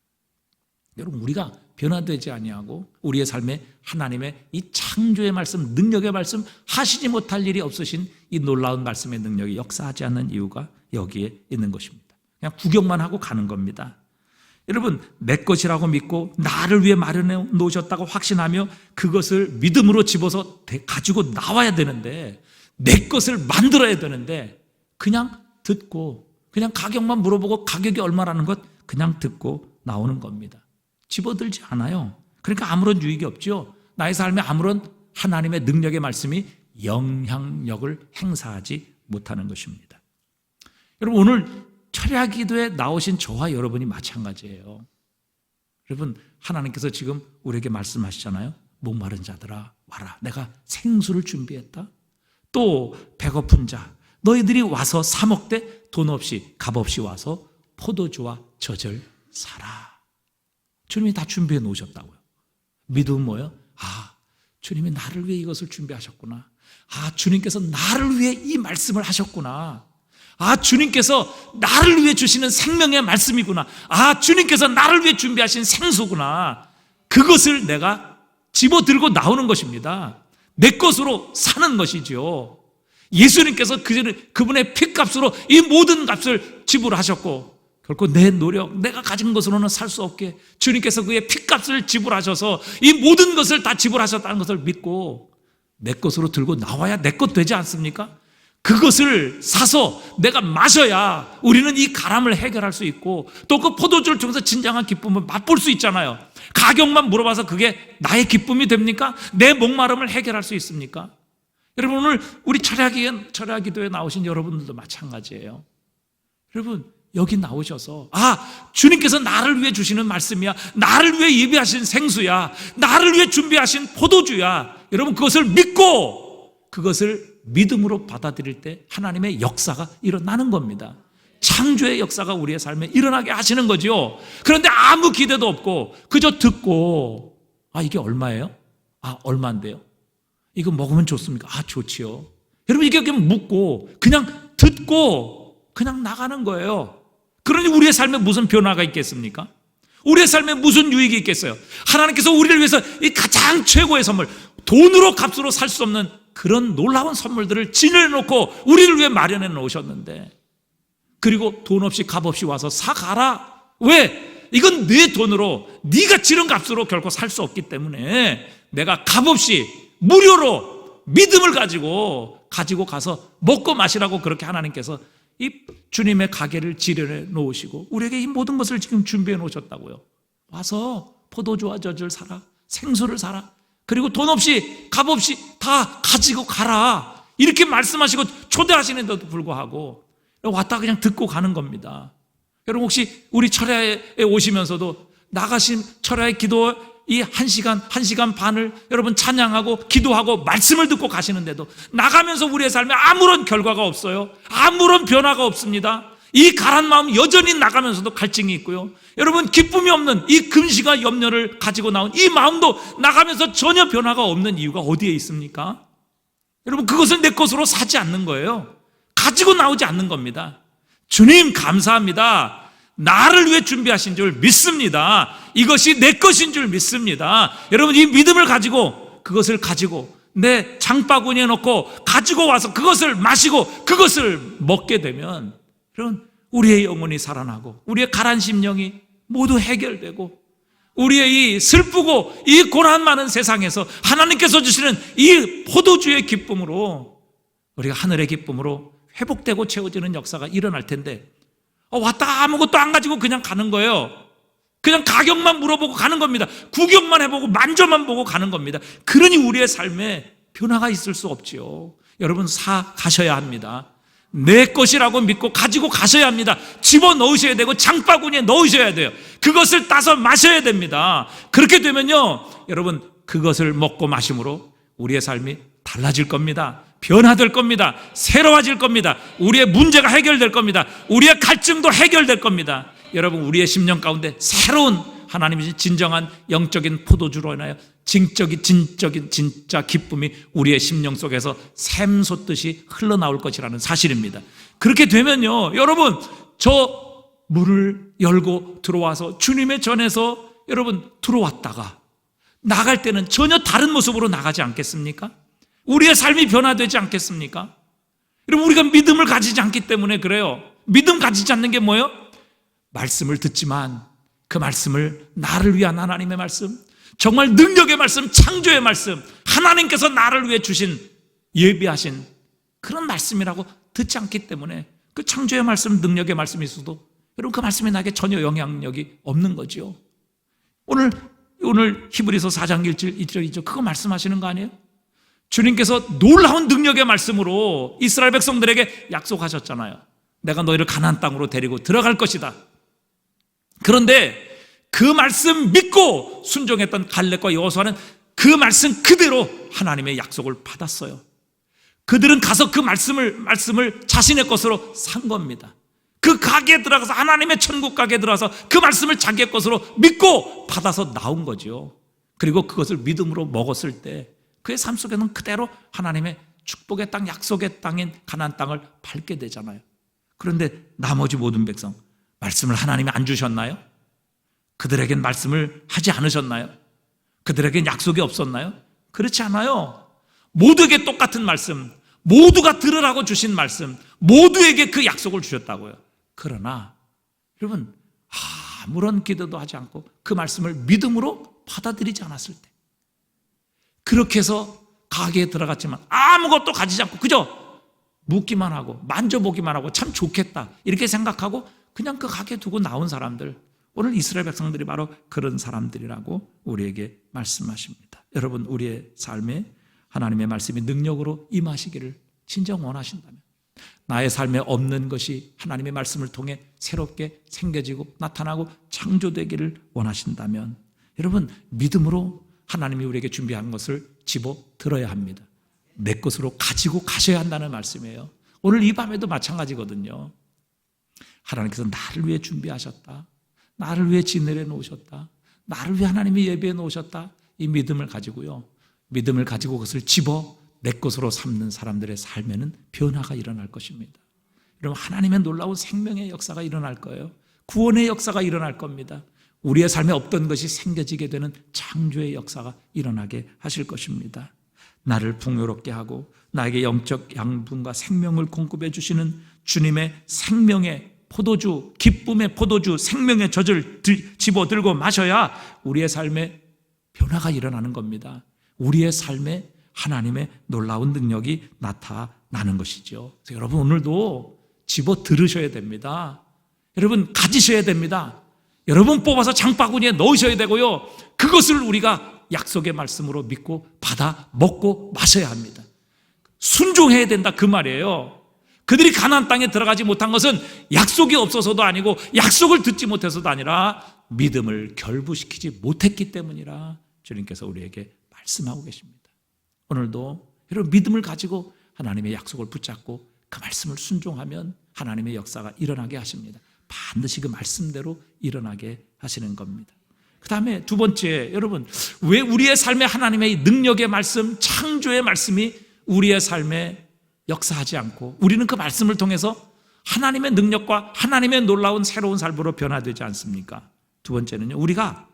여러분, 우리가 변화되지 아니하고 우리의 삶에 하나님의 이 창조의 말씀, 능력의 말씀, 하시지 못할 일이 없으신 이 놀라운 말씀의 능력이 역사하지 않는 이유가 여기에 있는 것입니다. 그냥 구경만 하고 가는 겁니다. 여러분, 내 것이라고 믿고 나를 위해 마련해 놓으셨다고 확신하며 그것을 믿음으로 집어서 가지고 나와야 되는데, 내 것을 만들어야 되는데 그냥 듣고 그냥 가격만 물어보고 가격이 얼마라는 것 그냥 듣고 나오는 겁니다. 집어들지 않아요. 그러니까 아무런 유익이 없죠. 나의 삶에 아무런 하나님의 능력의 말씀이 영향력을 행사하지 못하는 것입니다. 여러분, 오늘 철야 기도에 나오신 저와 여러분이 마찬가지예요. 여러분, 하나님께서 지금 우리에게 말씀하시잖아요. 목마른 자들아 와라, 내가 생수를 준비했다. 또 배고픈 자, 너희들이 와서 사 먹되 돈 없이 값 없이 와서 포도주와 젖을 사라. 주님이 다 준비해 놓으셨다고요. 믿음은 뭐예요? 아, 주님이 나를 위해 이것을 준비하셨구나. 아, 주님께서 나를 위해 이 말씀을 하셨구나. 아, 주님께서 나를 위해 주시는 생명의 말씀이구나. 아, 주님께서 나를 위해 준비하신 생수구나. 그것을 내가 집어들고 나오는 것입니다. 내 것으로 사는 것이죠. 예수님께서 그분의 피값으로 이 모든 값을 지불하셨고 결코 내 노력, 내가 가진 것으로는 살 수 없게 주님께서 그의 피값을 지불하셔서 이 모든 것을 다 지불하셨다는 것을 믿고 내 것으로 들고 나와야 내 것 되지 않습니까? 그것을 사서 내가 마셔야 우리는 이 가람을 해결할 수 있고 또 그 포도주를 통해서 진정한 기쁨을 맛볼 수 있잖아요. 가격만 물어봐서 그게 나의 기쁨이 됩니까? 내 목마름을 해결할 수 있습니까? 여러분, 오늘 우리 철야 기도에 나오신 여러분들도 마찬가지예요. 여러분, 여기 나오셔서 주님께서 나를 위해 주시는 말씀이야, 나를 위해 예비하신 생수야, 나를 위해 준비하신 포도주야. 여러분, 그것을 믿고 그것을 믿음으로 받아들일 때 하나님의 역사가 일어나는 겁니다. 창조의 역사가 우리의 삶에 일어나게 하시는 거죠. 그런데 아무 기대도 없고 그저 듣고, 이게 얼마예요? 얼마인데요? 이거 먹으면 좋습니까? 좋지요. 여러분, 이게 그냥 묻고 그냥 듣고 그냥 나가는 거예요. 그러니 우리의 삶에 무슨 변화가 있겠습니까? 우리의 삶에 무슨 유익이 있겠어요? 하나님께서 우리를 위해서 이 가장 최고의 선물, 돈으로 값으로 살 수 없는 그런 놀라운 선물들을 진열해놓고 우리를 위해 마련해 놓으셨는데, 그리고 돈 없이 값 없이 와서 사가라. 왜? 이건 내 돈으로, 네가 지른 값으로 결코 살 수 없기 때문에 내가 값 없이 무료로 믿음을 가지고 가서 먹고 마시라고, 그렇게 하나님께서 이 주님의 가게를 지련해 놓으시고 우리에게 이 모든 것을 지금 준비해 놓으셨다고요. 와서 포도주와 젖을 사라, 생수를 사라, 그리고 돈 없이 값 없이 다 가지고 가라, 이렇게 말씀하시고 초대하시는데도 불구하고 왔다 그냥 듣고 가는 겁니다. 여러분, 혹시 우리 철야에 오시면서도 나가신 철야의 기도 이 1시간 반을 여러분 찬양하고 기도하고 말씀을 듣고 가시는데도 나가면서 우리의 삶에 아무런 결과가 없어요. 아무런 변화가 없습니다. 이 가란 마음 여전히 나가면서도 갈증이 있고요. 여러분, 기쁨이 없는 이 금시가 염려를 가지고 나온 이 마음도 나가면서 전혀 변화가 없는 이유가 어디에 있습니까? 여러분, 그것을 내 것으로 사지 않는 거예요. 가지고 나오지 않는 겁니다. 주님 감사합니다. 나를 위해 준비하신 줄 믿습니다. 이것이 내 것인 줄 믿습니다. 여러분, 이 믿음을 가지고 그것을 가지고 내 장바구니에 넣고 가지고 와서 그것을 마시고 그것을 먹게 되면, 여러분, 우리의 영혼이 살아나고 우리의 가란 심령이 모두 해결되고 우리의 이 슬프고 이 고난 많은 세상에서 하나님께서 주시는 이 포도주의 기쁨으로 우리가 하늘의 기쁨으로 회복되고 채워지는 역사가 일어날 텐데, 왔다 아무것도 안 가지고 그냥 가는 거예요. 그냥 가격만 물어보고 가는 겁니다. 구경만 해보고 만져만 보고 가는 겁니다. 그러니 우리의 삶에 변화가 있을 수 없지요. 여러분, 가셔야 합니다. 내 것이라고 믿고 가지고 가셔야 합니다. 집어넣으셔야 되고 장바구니에 넣으셔야 돼요. 그것을 따서 마셔야 됩니다. 그렇게 되면요, 여러분, 그것을 먹고 마심으로 우리의 삶이 달라질 겁니다. 변화될 겁니다. 새로워질 겁니다. 우리의 문제가 해결될 겁니다. 우리의 갈증도 해결될 겁니다. 여러분, 우리의 심령 가운데 새로운 하나님의 진정한 영적인 포도주로 인하여 진짜 기쁨이 우리의 심령 속에서 샘솟듯이 흘러나올 것이라는 사실입니다. 그렇게 되면요, 여러분, 저 문을 열고 들어와서 주님의 전에서 여러분 들어왔다가 나갈 때는 전혀 다른 모습으로 나가지 않겠습니까? 우리의 삶이 변화되지 않겠습니까? 여러분, 우리가 믿음을 가지지 않기 때문에 그래요. 믿음 가지지 않는 게 뭐예요? 말씀을 듣지만 그 말씀을 나를 위한 하나님의 말씀, 정말 능력의 말씀, 창조의 말씀, 하나님께서 나를 위해 주신 예비하신 그런 말씀이라고 듣지 않기 때문에 그 창조의 말씀, 능력의 말씀이 있어도 여러분, 그 말씀이 나에게 전혀 영향력이 없는 거죠. 오늘 히브리서 4장 1절 2절 그거 말씀하시는 거 아니에요? 주님께서 놀라운 능력의 말씀으로 이스라엘 백성들에게 약속하셨잖아요. 내가 너희를 가나안 땅으로 데리고 들어갈 것이다. 그런데 그 말씀 믿고 순종했던 갈렙과 여호수아는 그 말씀 그대로 하나님의 약속을 받았어요. 그들은 가서 그 말씀을 자신의 것으로 산 겁니다. 그 가게에 들어가서, 하나님의 천국 가게에 들어가서 그 말씀을 자기의 것으로 믿고 받아서 나온 거죠. 그리고 그것을 믿음으로 먹었을 때 그의 삶 속에는 그대로 하나님의 축복의 땅, 약속의 땅인 가나안 땅을 밟게 되잖아요. 그런데 나머지 모든 백성, 말씀을 하나님이 안 주셨나요? 그들에겐 말씀을 하지 않으셨나요? 그들에겐 약속이 없었나요? 그렇지 않아요. 모두에게 똑같은 말씀, 모두가 들으라고 주신 말씀, 모두에게 그 약속을 주셨다고요. 그러나 여러분, 아무런 기도도 하지 않고 그 말씀을 믿음으로 받아들이지 않았을 때, 그렇게 해서 가게에 들어갔지만 아무것도 가지지 않고 그저 묻기만 하고 만져보기만 하고 참 좋겠다 이렇게 생각하고 그냥 그 가게에 두고 나온 사람들, 오늘 이스라엘 백성들이 바로 그런 사람들이라고 우리에게 말씀하십니다. 여러분, 우리의 삶에 하나님의 말씀이 능력으로 임하시기를 진정 원하신다면, 나의 삶에 없는 것이 하나님의 말씀을 통해 새롭게 생겨지고 나타나고 창조되기를 원하신다면 여러분, 믿음으로 하나님이 우리에게 준비한 것을 집어 들어야 합니다. 내 것으로 가지고 가셔야 한다는 말씀이에요. 오늘 이 밤에도 마찬가지거든요. 하나님께서 나를 위해 준비하셨다, 나를 위해 지내려 놓으셨다, 나를 위해 하나님이 예배해 놓으셨다, 이 믿음을 가지고요, 믿음을 가지고 그것을 집어 내 것으로 삼는 사람들의 삶에는 변화가 일어날 것입니다. 여러분, 하나님의 놀라운 생명의 역사가 일어날 거예요. 구원의 역사가 일어날 겁니다. 우리의 삶에 없던 것이 생겨지게 되는 창조의 역사가 일어나게 하실 것입니다. 나를 풍요롭게 하고 나에게 영적 양분과 생명을 공급해 주시는 주님의 생명의 포도주, 기쁨의 포도주, 생명의 젖을 집어들고 마셔야 우리의 삶에 변화가 일어나는 겁니다. 우리의 삶에 하나님의 놀라운 능력이 나타나는 것이죠. 그래서 여러분, 오늘도 집어 들으셔야 됩니다. 여러분, 가지셔야 됩니다. 여러분 뽑아서 장바구니에 넣으셔야 되고요, 그것을 우리가 약속의 말씀으로 믿고 받아 먹고 마셔야 합니다. 순종해야 된다, 그 말이에요. 그들이 가나안 땅에 들어가지 못한 것은 약속이 없어서도 아니고 약속을 듣지 못해서도 아니라 믿음을 결부시키지 못했기 때문이라 주님께서 우리에게 말씀하고 계십니다. 오늘도 여러분, 믿음을 가지고 하나님의 약속을 붙잡고 그 말씀을 순종하면 하나님의 역사가 일어나게 하십니다. 반드시 그 말씀대로 일어나게 하시는 겁니다. 그 다음에 두 번째, 여러분, 왜 우리의 삶에 하나님의 능력의 말씀, 창조의 말씀이 우리의 삶에 역사하지 않고 우리는 그 말씀을 통해서 하나님의 능력과 하나님의 놀라운 새로운 삶으로 변화되지 않습니까? 두 번째는요, 우리가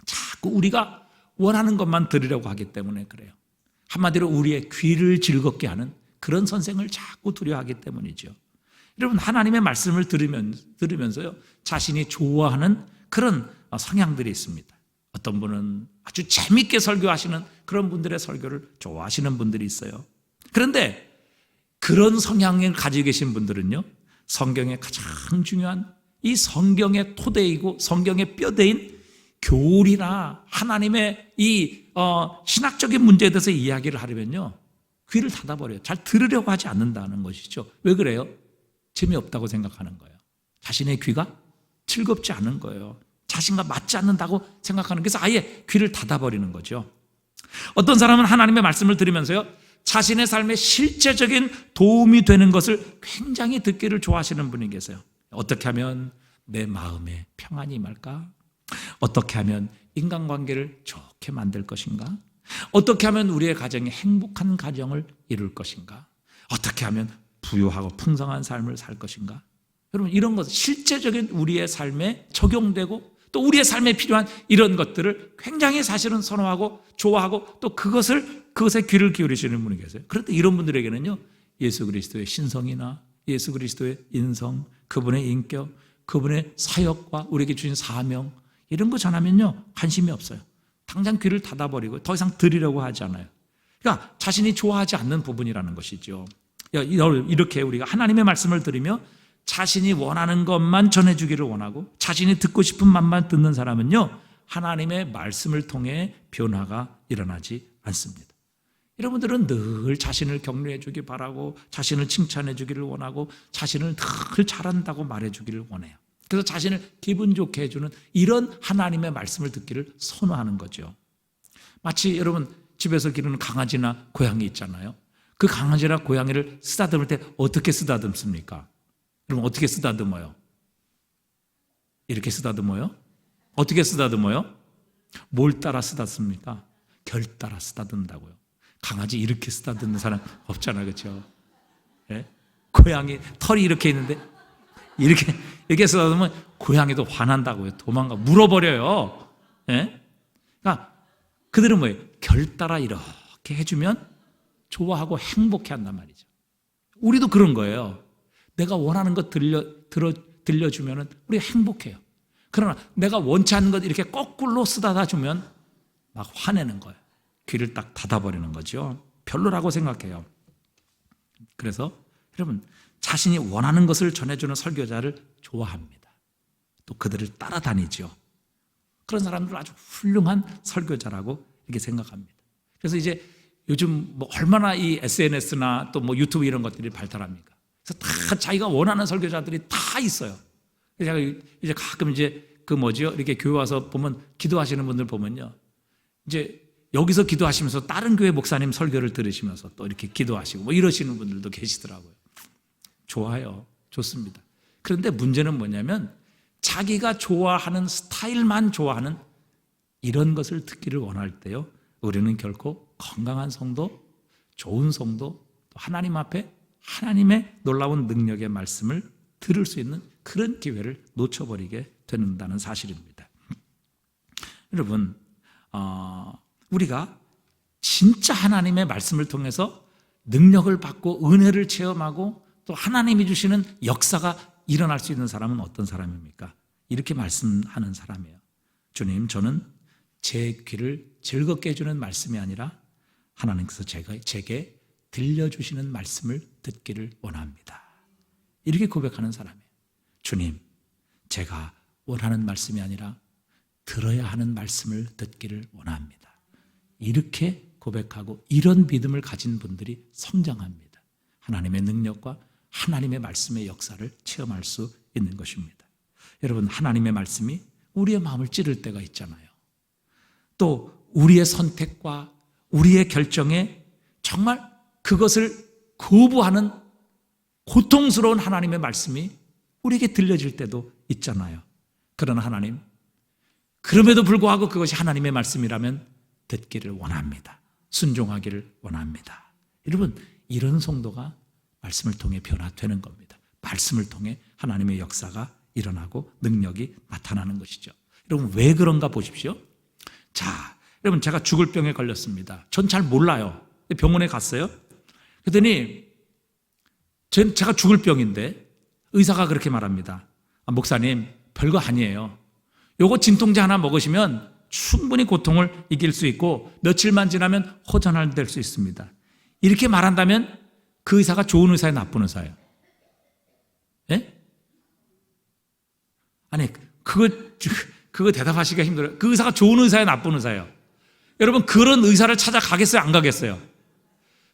자꾸 우리가 원하는 것만 들으려고 하기 때문에 그래요. 한마디로 우리의 귀를 즐겁게 하는 그런 선생을 자꾸 두려워하기 때문이죠. 여러분, 하나님의 말씀을 들으면서요, 자신이 좋아하는 그런 성향들이 있습니다. 어떤 분은 아주 재밌게 설교하시는 그런 분들의 설교를 좋아하시는 분들이 있어요. 그런데 그런 성향을 가지고 계신 분들은요, 성경의 가장 중요한 이 성경의 토대이고 성경의 뼈대인 교리나 하나님의 이 신학적인 문제에 대해서 이야기를 하려면요, 귀를 닫아버려요. 잘 들으려고 하지 않는다는 것이죠. 왜 그래요? 재미없다고 생각하는 거예요. 자신의 귀가 즐겁지 않은 거예요. 자신과 맞지 않는다고 생각하는, 그래서 아예 귀를 닫아버리는 거죠. 어떤 사람은 하나님의 말씀을 들으면서요, 자신의 삶에 실제적인 도움이 되는 것을 굉장히 듣기를 좋아하시는 분이 계세요. 어떻게 하면 내 마음에 평안이 임할까? 어떻게 하면 인간관계를 좋게 만들 것인가? 어떻게 하면 우리의 가정이 행복한 가정을 이룰 것인가? 어떻게 하면 부유하고 풍성한 삶을 살 것인가? 여러분, 이런 것, 실제적인 우리의 삶에 적용되고 또 우리의 삶에 필요한 이런 것들을 굉장히 사실은 선호하고 좋아하고 또 그것에 귀를 기울이시는 분이 계세요. 그런데 이런 분들에게는요, 예수 그리스도의 신성이나 예수 그리스도의 인성, 그분의 인격, 그분의 사역과 우리에게 주신 사명, 이런 거 전하면요, 관심이 없어요. 당장 귀를 닫아버리고 더 이상 들으려고 하지 않아요. 그러니까 자신이 좋아하지 않는 부분이라는 것이죠. 이렇게 우리가 하나님의 말씀을 들으며 자신이 원하는 것만 전해주기를 원하고 자신이 듣고 싶은 말만 듣는 사람은요, 하나님의 말씀을 통해 변화가 일어나지 않습니다. 여러분들은 늘 자신을 격려해 주기 바라고 자신을 칭찬해 주기를 원하고 자신을 늘 잘한다고 말해 주기를 원해요. 그래서 자신을 기분 좋게 해주는 이런 하나님의 말씀을 듣기를 선호하는 거죠. 마치 여러분 집에서 기르는 강아지나 고양이 있잖아요. 그 강아지나 고양이를 쓰다듬을 때 어떻게 쓰다듬습니까? 여러분, 어떻게 쓰다듬어요? 이렇게 쓰다듬어요? 어떻게 쓰다듬어요? 뭘 따라 쓰다듬습니까? 결 따라 쓰다듬는다고요. 강아지 이렇게 쓰다듬는 사람 없잖아요, 그렇죠? 예? 고양이 털이 이렇게 있는데 이렇게 쓰다듬으면 고양이도 화난다고요. 도망가, 물어버려요. 예? 그러니까 그들은 뭐예요? 결 따라 이렇게 해주면 좋아하고 행복해한단 말이죠. 우리도 그런 거예요. 내가 원하는 것 들려주면 우리가 행복해요. 그러나 내가 원치 않는 것 이렇게 거꾸로 쓰다가 주면 막 화내는 거예요. 귀를 딱 닫아버리는 거죠. 별로라고 생각해요. 그래서 여러분, 자신이 원하는 것을 전해주는 설교자를 좋아합니다. 또 그들을 따라다니죠. 그런 사람들은 아주 훌륭한 설교자라고 이렇게 생각합니다. 그래서 이제 요즘 뭐 얼마나 이 SNS나 또 뭐 유튜브 이런 것들이 발달합니까? 그래서 다 자기가 원하는 설교자들이 다 있어요. 제가 이제 가끔 이렇게 교회 와서 보면 기도하시는 분들 보면요, 이제 여기서 기도하시면서 다른 교회 목사님 설교를 들으시면서 또 이렇게 기도하시고 뭐 이러시는 분들도 계시더라고요. 좋아요. 좋습니다. 그런데 문제는 뭐냐면 자기가 좋아하는 스타일만 좋아하는 이런 것을 듣기를 원할 때요, 우리는 결코 건강한 성도, 좋은 성도, 또 하나님 앞에 하나님의 놀라운 능력의 말씀을 들을 수 있는 그런 기회를 놓쳐버리게 된다는 사실입니다. 여러분, 우리가 진짜 하나님의 말씀을 통해서 능력을 받고 은혜를 체험하고 또 하나님이 주시는 역사가 일어날 수 있는 사람은 어떤 사람입니까? 이렇게 말씀하는 사람이에요. 주님, 저는 제 귀를 즐겁게 해주는 말씀이 아니라 하나님께서 제게 들려주시는 말씀을 듣기를 원합니다. 이렇게 고백하는 사람이에요. 주님, 제가 원하는 말씀이 아니라 들어야 하는 말씀을 듣기를 원합니다. 이렇게 고백하고 이런 믿음을 가진 분들이 성장합니다. 하나님의 능력과 하나님의 말씀의 역사를 체험할 수 있는 것입니다. 여러분, 하나님의 말씀이 우리의 마음을 찌를 때가 있잖아요. 또 우리의 선택과 우리의 결정에 정말 그것을 거부하는 고통스러운 하나님의 말씀이 우리에게 들려질 때도 있잖아요. 그러나 하나님, 그럼에도 불구하고 그것이 하나님의 말씀이라면 듣기를 원합니다. 순종하기를 원합니다. 여러분, 이런 성도가 말씀을 통해 변화되는 겁니다. 말씀을 통해 하나님의 역사가 일어나고 능력이 나타나는 것이죠. 여러분, 왜 그런가 보십시오. 자, 여러분, 제가 죽을 병에 걸렸습니다. 전 잘 몰라요. 병원에 갔어요. 그랬더니 제가 죽을 병인데 의사가 그렇게 말합니다. 목사님, 별거 아니에요. 요거 진통제 하나 먹으시면 충분히 고통을 이길 수 있고 며칠만 지나면 호전될 수 있습니다. 이렇게 말한다면 그 의사가 좋은 의사예요, 나쁜 의사예요? 예? 아니, 그거 대답하시기가 힘들어요. 그 의사가 좋은 의사예요, 나쁜 의사예요? 여러분, 그런 의사를 찾아가겠어요, 안 가겠어요?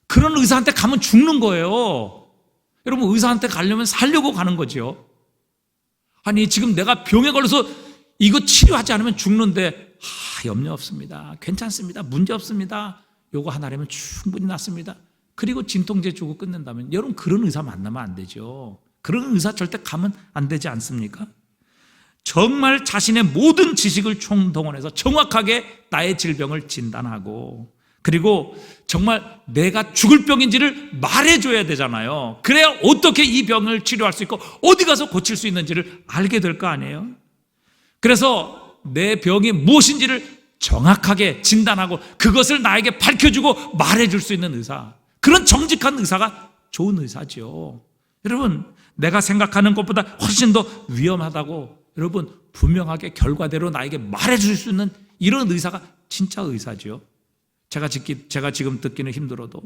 그런 의사한테 가면 죽는 거예요. 여러분, 의사한테 가려면 살려고 가는 거죠. 아니, 지금 내가 병에 걸려서 이거 치료하지 않으면 죽는데, 염려 없습니다. 괜찮습니다. 문제 없습니다. 요거 하나라면 충분히 낫습니다. 그리고 진통제 주고 끝낸다면, 여러분, 그런 의사 만나면 안 되죠. 그런 의사 절대 가면 안 되지 않습니까? 정말 자신의 모든 지식을 총동원해서 정확하게 나의 질병을 진단하고, 그리고 정말 내가 죽을 병인지를 말해줘야 되잖아요. 그래야 어떻게 이 병을 치료할 수 있고 어디 가서 고칠 수 있는지를 알게 될 거 아니에요. 그래서 내 병이 무엇인지를 정확하게 진단하고 그것을 나에게 밝혀주고 말해줄 수 있는 의사, 그런 정직한 의사가 좋은 의사죠. 여러분, 내가 생각하는 것보다 훨씬 더 위험하다고 여러분 분명하게 결과대로 나에게 말해줄 수 있는 이런 의사가 진짜 의사죠. 제가 지금 듣기는 힘들어도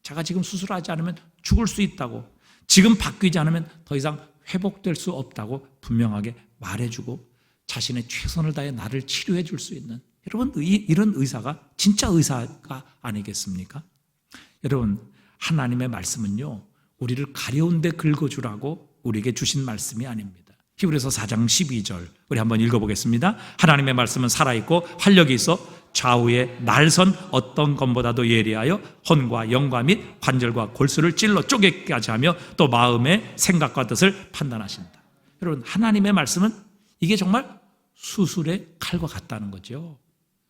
제가 지금 수술하지 않으면 죽을 수 있다고, 지금 바뀌지 않으면 더 이상 회복될 수 없다고 분명하게 말해주고 자신의 최선을 다해 나를 치료해 줄 수 있는, 여러분, 이런 의사가 진짜 의사가 아니겠습니까? 여러분, 하나님의 말씀은요, 우리를 가려운 데 긁어주라고 우리에게 주신 말씀이 아닙니다. 히브리서 4장 12절 우리 한번 읽어보겠습니다. 하나님의 말씀은 살아있고 활력이 있어 좌우에 날선 어떤 것보다도 예리하여 혼과 영과 및 관절과 골수를 찔러 쪼개기까지 하며 또 마음의 생각과 뜻을 판단하신다. 여러분, 하나님의 말씀은 이게 정말 수술의 칼과 같다는 거죠.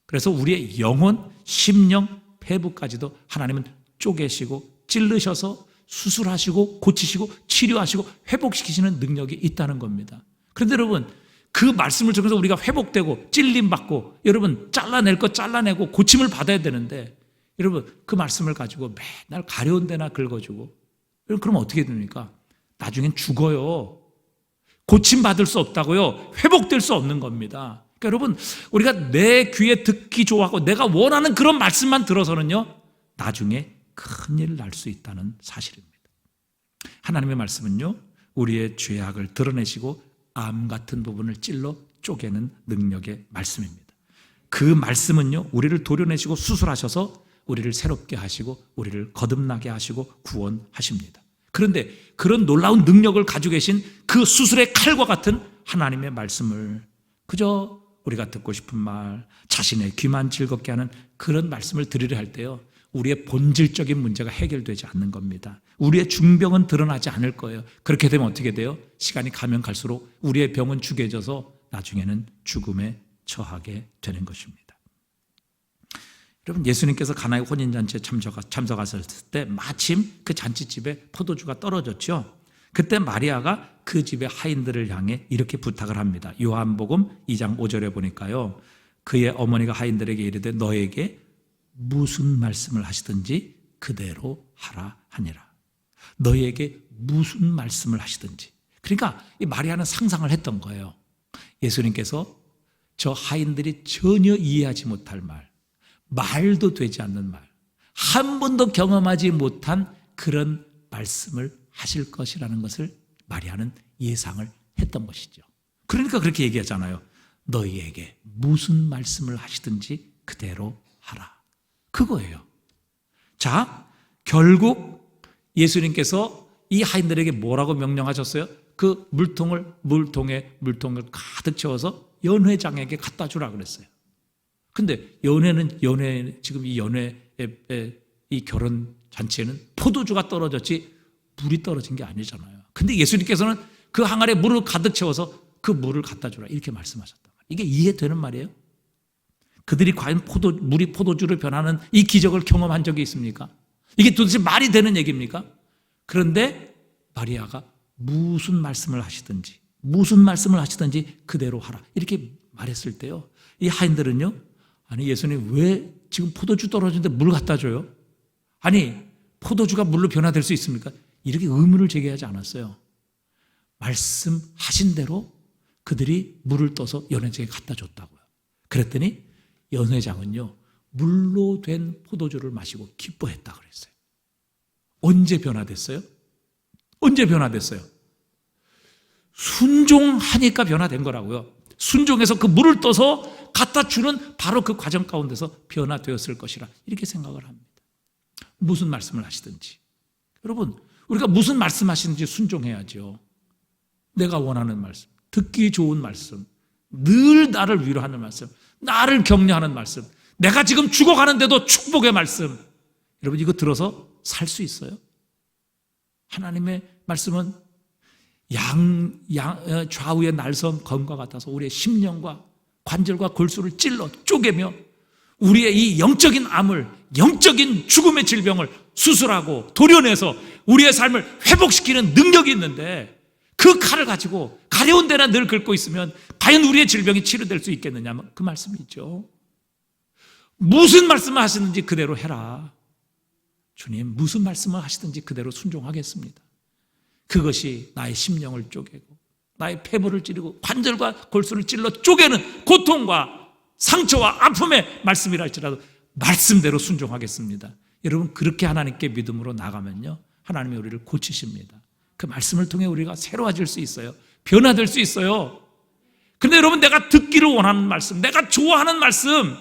그래서 우리의 영혼, 심령, 폐부까지도 하나님은 쪼개시고 찔르셔서 수술하시고 고치시고 치료하시고 회복시키시는 능력이 있다는 겁니다. 그런데 여러분, 그 말씀을 통해서 우리가 회복되고 찔림받고 여러분 잘라낼 거 잘라내고 고침을 받아야 되는데, 여러분 그 말씀을 가지고 맨날 가려운 데나 긁어주고, 여러분 그럼 어떻게 됩니까? 나중엔 죽어요. 고침받을 수 없다고요. 회복될 수 없는 겁니다. 그러니까 여러분, 우리가 내 귀에 듣기 좋아하고 내가 원하는 그런 말씀만 들어서는요, 나중에 큰일 날 수 있다는 사실입니다. 하나님의 말씀은요, 우리의 죄악을 드러내시고 암 같은 부분을 찔러 쪼개는 능력의 말씀입니다. 그 말씀은요, 우리를 도려내시고 수술하셔서 우리를 새롭게 하시고 우리를 거듭나게 하시고 구원하십니다. 그런데 그런 놀라운 능력을 가지고 계신 그 수술의 칼과 같은 하나님의 말씀을 그저 우리가 듣고 싶은 말, 자신의 귀만 즐겁게 하는 그런 말씀을 들으려 할 때요, 우리의 본질적인 문제가 해결되지 않는 겁니다. 우리의 중병은 드러나지 않을 거예요. 그렇게 되면 어떻게 돼요? 시간이 가면 갈수록 우리의 병은 죽여져서 나중에는 죽음에 처하게 되는 것입니다. 여러분, 예수님께서 가나의 혼인잔치에 참석하셨을 때 마침 그 잔치집에 포도주가 떨어졌죠. 그때 마리아가 그 집의 하인들을 향해 이렇게 부탁을 합니다. 요한복음 2장 5절에 보니까요, 그의 어머니가 하인들에게 이르되 너에게 무슨 말씀을 하시든지 그대로 하라 하니라. 너에게 무슨 말씀을 하시든지. 그러니까 이 마리아는 상상을 했던 거예요. 예수님께서 저 하인들이 전혀 이해하지 못할 말, 말도 되지 않는 말, 한 번도 경험하지 못한 그런 말씀을 하실 것이라는 것을 마리아는 예상을 했던 것이죠. 그러니까 그렇게 얘기하잖아요. 너희에게 무슨 말씀을 하시든지 그대로 하라. 그거예요. 자, 결국 예수님께서 이 하인들에게 뭐라고 명령하셨어요? 그 물통을 가득 채워서 연회장에게 갖다 주라 그랬어요. 근데 지금 이 이 결혼 잔치에는 포도주가 떨어졌지 물이 떨어진 게 아니잖아요. 근데 예수님께서는 그 항아리에 물을 가득 채워서 그 물을 갖다 주라 이렇게 말씀하셨단 말이에요. 이게 이해되는 말이에요? 그들이 과연 물이 포도주로 변하는 이 기적을 경험한 적이 있습니까? 이게 도대체 말이 되는 얘기입니까? 그런데 마리아가 무슨 말씀을 하시든지 그대로 하라 이렇게 말했을 때요, 이 하인들은요, 아니 예수님 왜 지금 포도주 떨어지는데 물 갖다 줘요? 아니 포도주가 물로 변화될 수 있습니까? 이렇게 의문을 제기하지 않았어요. 말씀하신 대로 그들이 물을 떠서 연회장에 갖다 줬다고요. 그랬더니 연회장은요, 물로 된 포도주를 마시고 기뻐했다 그랬어요. 언제 변화됐어요? 순종하니까 변화된 거라고요. 순종해서 그 물을 떠서 갖다 주는 바로 그 과정 가운데서 변화되었을 것이라 이렇게 생각을 합니다. 무슨 말씀을 하시든지, 여러분 우리가 무슨 말씀하시는지 순종해야죠. 내가 원하는 말씀, 듣기 좋은 말씀, 늘 나를 위로하는 말씀, 나를 격려하는 말씀, 내가 지금 죽어가는데도 축복의 말씀, 여러분 이거 들어서 살 수 있어요? 하나님의 말씀은 좌우의 날선 검과 같아서 우리의 심령과 관절과 골수를 찔러 쪼개며 우리의 이 영적인 암을, 영적인 죽음의 질병을 수술하고 도려내서 우리의 삶을 회복시키는 능력이 있는데, 그 칼을 가지고 가려운 데나 늘 긁고 있으면 과연 우리의 질병이 치료될 수 있겠느냐, 그 말씀이죠. 무슨 말씀을 하시는지 그대로 해라. 주님 무슨 말씀을 하시든지 그대로 순종하겠습니다. 그것이 나의 심령을 쪼개고 나의 폐부를 찌르고 관절과 골수를 찔러 쪼개는 고통과 상처와 아픔의 말씀이라 할지라도 말씀대로 순종하겠습니다. 여러분 그렇게 하나님께 믿음으로 나가면요, 하나님이 우리를 고치십니다. 그 말씀을 통해 우리가 새로워질 수 있어요. 변화될 수 있어요. 그런데 여러분, 내가 듣기를 원하는 말씀, 내가 좋아하는 말씀,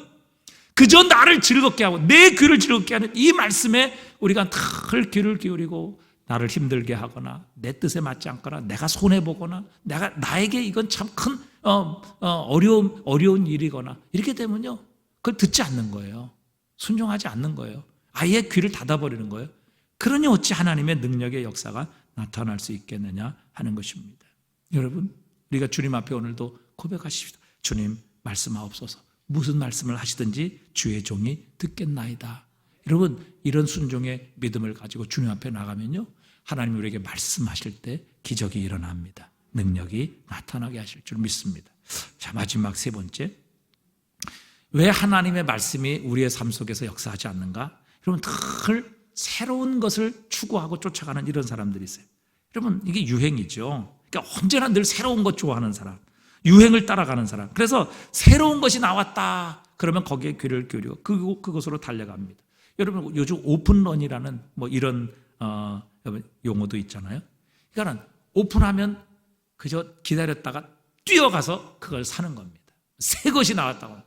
그저 나를 즐겁게 하고 내 귀를 즐겁게 하는 이 말씀에 우리가 늘 귀를 기울이고 나를 힘들게 하거나 내 뜻에 맞지 않거나 내가 손해보거나 나에게 이건 참 큰 어려운 일이거나 이렇게 되면요, 그걸 듣지 않는 거예요. 순종하지 않는 거예요. 아예 귀를 닫아버리는 거예요. 그러니 어찌 하나님의 능력의 역사가 나타날 수 있겠느냐 하는 것입니다. 여러분, 우리가 주님 앞에 오늘도 고백하십시다. 주님 말씀하옵소서. 무슨 말씀을 하시든지 주의 종이 듣겠나이다. 여러분, 이런 순종의 믿음을 가지고 주님 앞에 나가면요, 하나님이 우리에게 말씀하실 때 기적이 일어납니다. 능력이 나타나게 하실 줄 믿습니다. 자, 마지막 세 번째, 왜 하나님의 말씀이 우리의 삶 속에서 역사하지 않는가? 여러분, 늘 새로운 것을 추구하고 쫓아가는 이런 사람들이 있어요. 여러분, 이게 유행이죠. 그러니까 언제나 늘 새로운 것 좋아하는 사람, 유행을 따라가는 사람. 그래서 새로운 것이 나왔다 그러면 거기에 귀를 기울이고 그것으로 달려갑니다. 여러분, 요즘 오픈런이라는 이런 용어도 있잖아요. 그러니까 오픈하면 그저 기다렸다가 뛰어가서 그걸 사는 겁니다. 새 것이 나왔다고.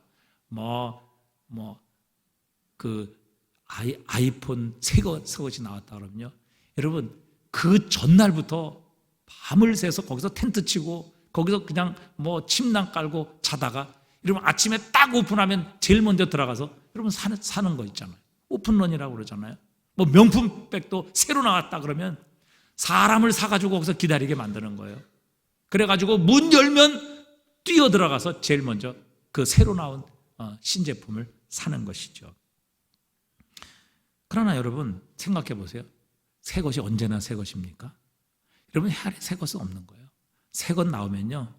아이폰 새 것이 나왔다 그러면요, 여러분 그 전날부터 밤을 새서 거기서 텐트 치고 거기서 그냥 뭐 침낭 깔고 자다가 여러분 아침에 딱 오픈하면 제일 먼저 들어가서 여러분 사는 거 있잖아요. 오픈런이라고 그러잖아요. 뭐 명품백도 새로 나왔다 그러면 사람을 사가지고 거기서 기다리게 만드는 거예요. 그래가지고 문 열면 뛰어 들어가서 제일 먼저 그 새로 나온 신제품을 사는 것이죠. 그러나 여러분 생각해 보세요. 새 것이 언제나 새 것입니까? 여러분 해안에 새 것은 없는 거예요. 새 것 나오면요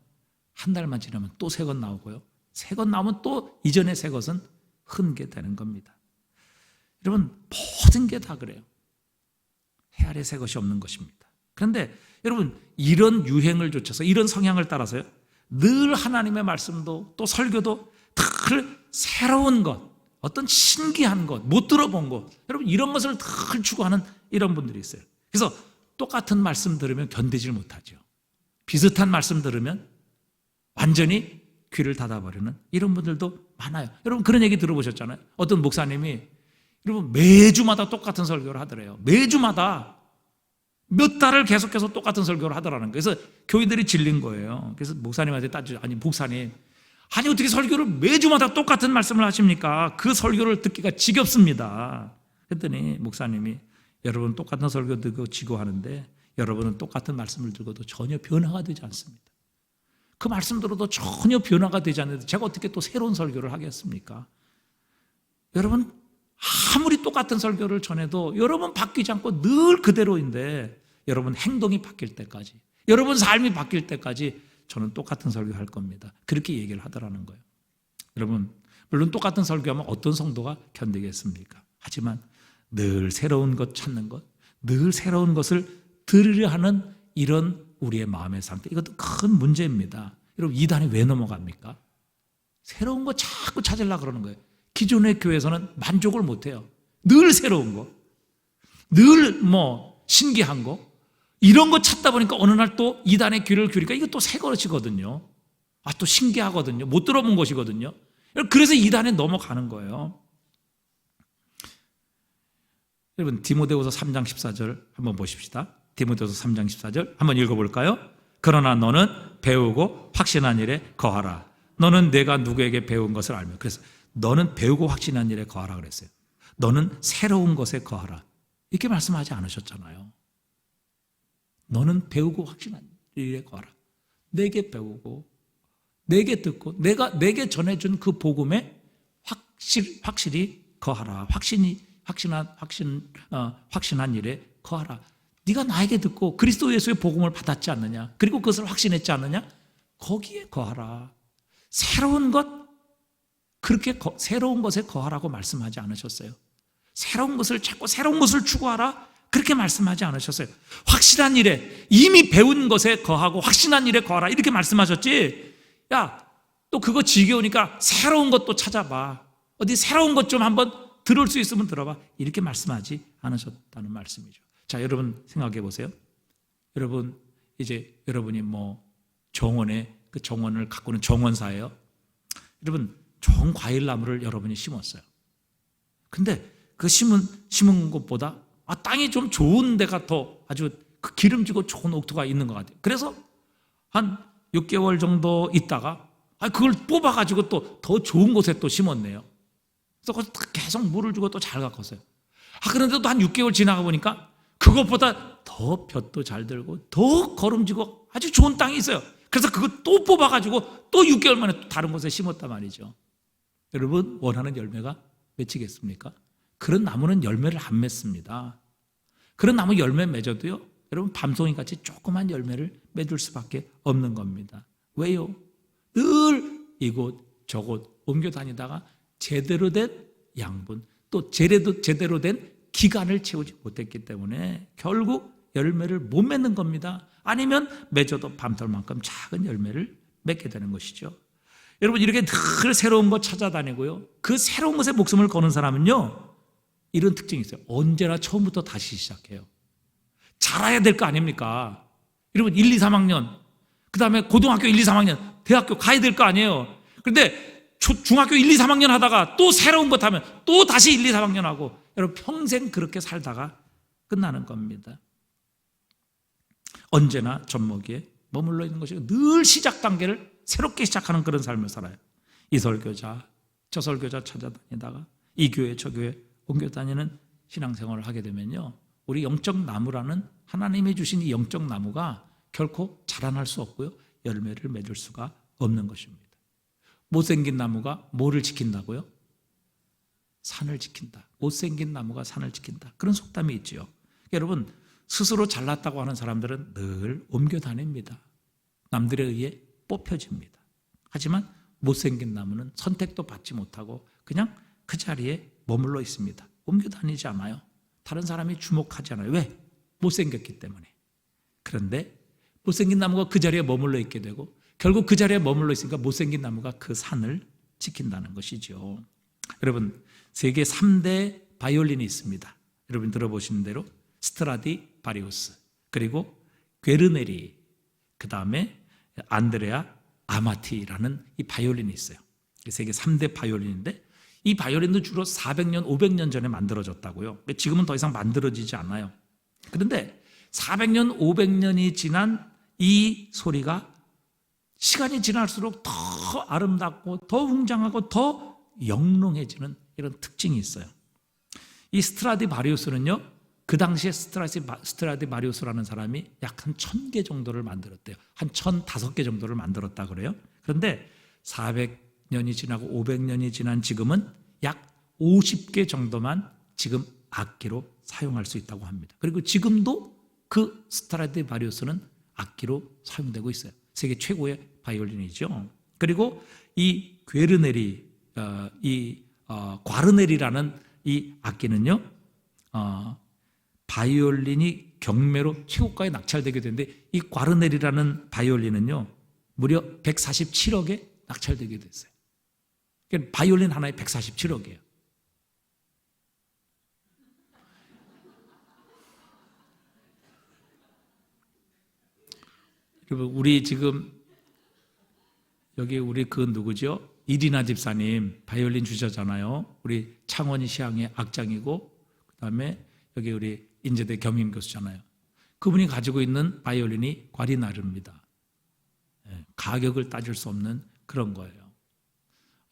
한 달만 지나면 또 새 것 나오고요, 새 것 나오면 또 이전의 새 것은 흔게 겁니다. 여러분 모든 게 다 그래요. 해 아래 새 것이 없는 것입니다. 그런데 여러분 이런 유행을 쫓아서 이런 성향을 따라서요 늘 하나님의 말씀도 또 설교도 늘 새로운 것, 어떤 신기한 것, 못 들어본 것, 여러분 이런 것을 늘 추구하는 이런 분들이 있어요. 그래서 똑같은 말씀 들으면 견디질 못하죠. 비슷한 말씀 들으면 완전히 귀를 닫아버리는 이런 분들도 많아요. 여러분 그런 얘기 들어보셨잖아요. 어떤 목사님이 여러분 매주마다 똑같은 설교를 하더래요. 매주마다 몇 달을 계속해서 똑같은 설교를 하더라는 거예요. 그래서 교인들이 질린 거예요. 그래서 목사님한테 따지죠. 아니 목사님, 아니 어떻게 설교를 매주마다 똑같은 말씀을 하십니까? 그 설교를 듣기가 지겹습니다. 그랬더니 목사님이 여러분 똑같은 설교 듣고 지고하는데 여러분은 똑같은 말씀을 들고도 전혀 변화가 되지 않습니다. 그 말씀 들어도 전혀 변화가 되지 않는데 제가 어떻게 또 새로운 설교를 하겠습니까? 여러분 아무리 똑같은 설교를 전해도 여러분 바뀌지 않고 늘 그대로인데 여러분 행동이 바뀔 때까지, 여러분 삶이 바뀔 때까지 저는 똑같은 설교할 겁니다. 그렇게 얘기를 하더라는 거예요. 여러분 물론 똑같은 설교하면 어떤 성도가 견디겠습니까? 하지만 늘 새로운 것 찾는 것, 늘 새로운 것을 들으려 하는 이런 우리의 마음의 상태, 이것도 큰 문제입니다. 여러분 이단에 왜 넘어갑니까? 새로운 거 자꾸 찾으려고 그러는 거예요. 기존의 교회에서는 만족을 못해요. 늘 새로운 거, 늘 뭐 신기한 거, 이런 거 찾다 보니까 어느 날 또 이단의 귀를 기울이니까 이것도 새 것이거든요. 또 신기하거든요. 못 들어본 것이거든요. 그래서 이단에 넘어가는 거예요. 여러분 디모데후서 3장 14절 한번 보십시다. 디모데후서 3장 14절 한번 읽어볼까요? 그러나 너는 배우고 확신한 일에 거하라. 너는 내가 누구에게 배운 것을 알며. 그래서 너는 배우고 확신한 일에 거하라 그랬어요. 너는 새로운 것에 거하라 이렇게 말씀하지 않으셨잖아요. 너는 배우고 확신한 일에 거하라. 내게 배우고 내게 듣고 내게 전해준 그 복음에 확실히 거하라. 확신한 일에 거하라. 네가 나에게 듣고 그리스도 예수의 복음을 받았지 않느냐, 그리고 그것을 확신했지 않느냐, 거기에 거하라. 새로운 것, 그렇게 새로운 것에 거하라고 말씀하지 않으셨어요. 새로운 것을 찾고 새로운 것을 추구하라 그렇게 말씀하지 않으셨어요. 확실한 일에, 이미 배운 것에 거하고 확신한 일에 거하라 이렇게 말씀하셨지. 야, 또 그거 지겨우니까 새로운 것도 찾아봐. 어디 새로운 것 좀 한번 들을 수 있으면 들어봐. 이렇게 말씀하지 않으셨다는 말씀이죠. 자, 여러분 생각해 보세요. 여러분 이제 여러분이 뭐 정원에 그 정원을 가꾸는 정원사예요. 여러분 좋은 과일나무를 여러분이 심었어요. 근데 그 심은 것보다 땅이 좀 좋은 데가 더 아주 그 기름지고 좋은 옥토가 있는 것 같아요. 그래서 한 6개월 정도 있다가 그걸 뽑아가지고 또 더 좋은 곳에 또 심었네요. 그래서 계속 물을 주고 또 잘 가꿨어요. 그런데도 한 6개월 지나가 보니까 그것보다 더 볕도 잘 들고 더 거름지고 아주 좋은 땅이 있어요. 그래서 그거 또 뽑아가지고 또 6개월 만에 또 다른 곳에 심었단 말이죠. 여러분 원하는 열매가 맺히겠습니까? 그런 나무는 열매를 안 맺습니다. 그런 나무 열매 맺어도요, 여러분 밤송이같이 조그만 열매를 맺을 수밖에 없는 겁니다. 왜요? 늘 이곳 저곳 옮겨 다니다가 제대로 된 양분, 또 제대로 된 기간을 채우지 못했기 때문에 결국 열매를 못 맺는 겁니다. 아니면 맺어도 밤톨만큼 작은 열매를 맺게 되는 것이죠. 여러분 이렇게 늘 새로운 것 찾아다니고요, 그 새로운 것에 목숨을 거는 사람은요 이런 특징이 있어요. 언제나 처음부터 다시 시작해요. 잘해야 될 거 아닙니까? 여러분 1, 2, 3학년, 그 다음에 고등학교 1, 2, 3학년, 대학교 가야 될 거 아니에요. 그런데 중학교 1, 2, 3학년 하다가 또 새로운 것 하면 또 다시 1, 2, 3학년 하고, 여러분 평생 그렇게 살다가 끝나는 겁니다. 언제나 젖먹이에 머물러 있는 것이고 늘 시작 단계를 새롭게 시작하는 그런 삶을 살아요. 이 설교자 저 설교자 찾아다니다가 이 교회 저 교회 옮겨 다니는 신앙생활을 하게 되면요, 우리 영적 나무라는 하나님이 주신 이 영적 나무가 결코 자라날 수 없고요, 열매를 맺을 수가 없는 것입니다. 못생긴 나무가 뭐를 지킨다고요? 산을 지킨다. 못생긴 나무가 산을 지킨다. 그런 속담이 있지요. 여러분, 스스로 잘났다고 하는 사람들은 늘 옮겨 다닙니다. 남들에 의해 뽑혀집니다. 하지만 못생긴 나무는 선택도 받지 못하고 그냥 그 자리에 머물러 있습니다. 옮겨 다니지 않아요. 다른 사람이 주목하지 않아요. 왜? 못생겼기 때문에. 그런데 못생긴 나무가 그 자리에 머물러 있게 되고 결국 그 자리에 머물러 있으니까 못생긴 나무가 그 산을 지킨다는 것이죠. 여러분, 세계 3대 바이올린이 있습니다. 여러분 들어보시는 대로 스트라디바리우스, 그리고 괴르네리, 그 다음에 안드레아 아마티라는 이 바이올린이 있어요. 세계 3대 바이올린인데 이 바이올린도 주로 400년, 500년 전에 만들어졌다고요. 지금은 더 이상 만들어지지 않아요. 그런데 400년, 500년이 지난 이 소리가 시간이 지날수록 더 아름답고 더 웅장하고 더 영롱해지는 이런 특징이 있어요. 이 스트라디바리우스는요, 그 당시에 스트라디바리우스라는 사람이 약 한 1000개 정도를 만들었대요. 한 1005개 정도를 만들었다 그래요. 그런데 400년이 지나고 500년이 지난 지금은 약 50개 정도만 지금 악기로 사용할 수 있다고 합니다. 그리고 지금도 그 스트라디바리우스는 악기로 사용되고 있어요. 세계 최고의 바이올린이죠. 그리고 이 괴르네리, 과르네리라는 이 악기는요, 바이올린이 경매로 최고가에 낙찰되게 되는데 이 과르네리라는 바이올린은요 무려 147억에 낙찰되게 됐어요. 그러니까 바이올린 하나에 147억이에요. 여러분, 우리 지금 여기 우리 그 누구죠? 이리나 집사님 바이올린 주셨잖아요. 우리 창원이 시향의 악장이고 그다음에 여기 우리 인제대 겸임 교수잖아요. 그분이 가지고 있는 바이올린이 과리나르입니다. 가격을 따질 수 없는 그런 거예요.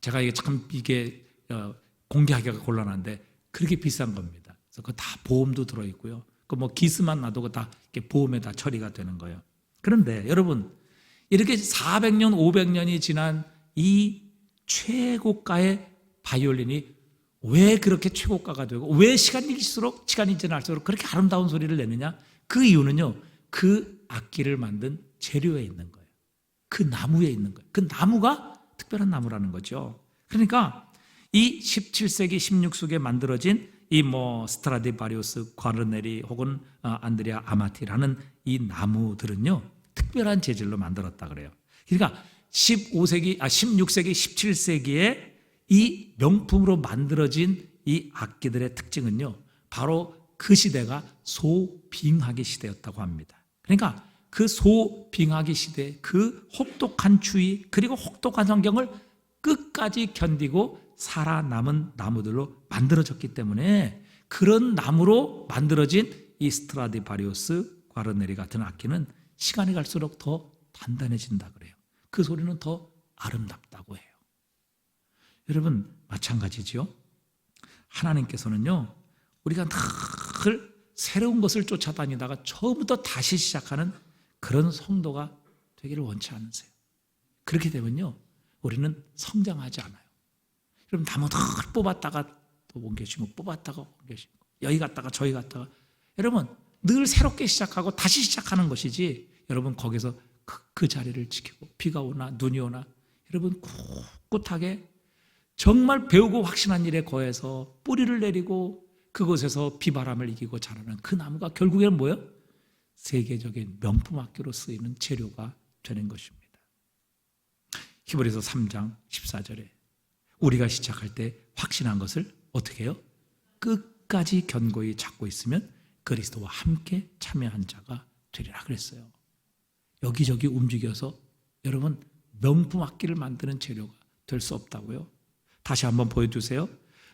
제가 이게 공개하기가 곤란한데 그렇게 비싼 겁니다. 그래서 그거 다 보험도 들어 있고요. 그 뭐 기스만 놔도 다 보험에 다 처리가 되는 거예요. 그런데 여러분, 이렇게 400년, 500년이 지난 이 최고가의 바이올린이 왜 그렇게 최고가가 되고 왜 시간이 지날수록 그렇게 아름다운 소리를 내느냐? 그 이유는요, 그 악기를 만든 재료에 있는 거예요. 그 나무에 있는 거예요. 그 나무가 특별한 나무라는 거죠. 그러니까 이 17세기, 16세기에 만들어진 이 스트라디바리우스, 과르네리 혹은 안드레아 아마티라는 이 나무들은요, 특별한 재질로 만들었다 그래요. 그러니까 16세기, 17세기에 이 명품으로 만들어진 이 악기들의 특징은요, 바로 그 시대가 소빙하기 시대였다고 합니다. 그러니까 그 소빙하기 시대, 그 혹독한 추위 그리고 혹독한 환경을 끝까지 견디고 살아남은 나무들로 만들어졌기 때문에 그런 나무로 만들어진 이 스트라디바리우스, 과르네리 같은 악기는 시간이 갈수록 더 단단해진다 그래요. 그 소리는 더 아름답다고 해요. 여러분, 마찬가지죠. 하나님께서는요, 우리가 늘 새로운 것을 쫓아다니다가 처음부터 다시 시작하는 그런 성도가 되기를 원치 않으세요. 그렇게 되면요, 우리는 성장하지 않아요. 여러분, 나무 늘 뽑았다가 또 옮겨지고 뽑았다가 옮겨지고 여기 갔다가 저기 갔다가, 여러분 늘 새롭게 시작하고 다시 시작하는 것이지, 여러분 거기서 그 자리를 지키고 비가 오나 눈이 오나 여러분 꿋꿋하게 정말 배우고 확신한 일에 거해서 뿌리를 내리고 그곳에서 비바람을 이기고 자라는 그 나무가 결국에는 뭐예요? 세계적인 명품 악기로 쓰이는 재료가 되는 것입니다. 히브리서 3장 14절에 우리가 시작할 때 확신한 것을 어떻게 해요? 끝까지 견고히 잡고 있으면 그리스도와 함께 참여한 자가 되리라 그랬어요. 여기저기 움직여서 여러분 명품 악기를 만드는 재료가 될 수 없다고요. 다시 한번 보여주세요.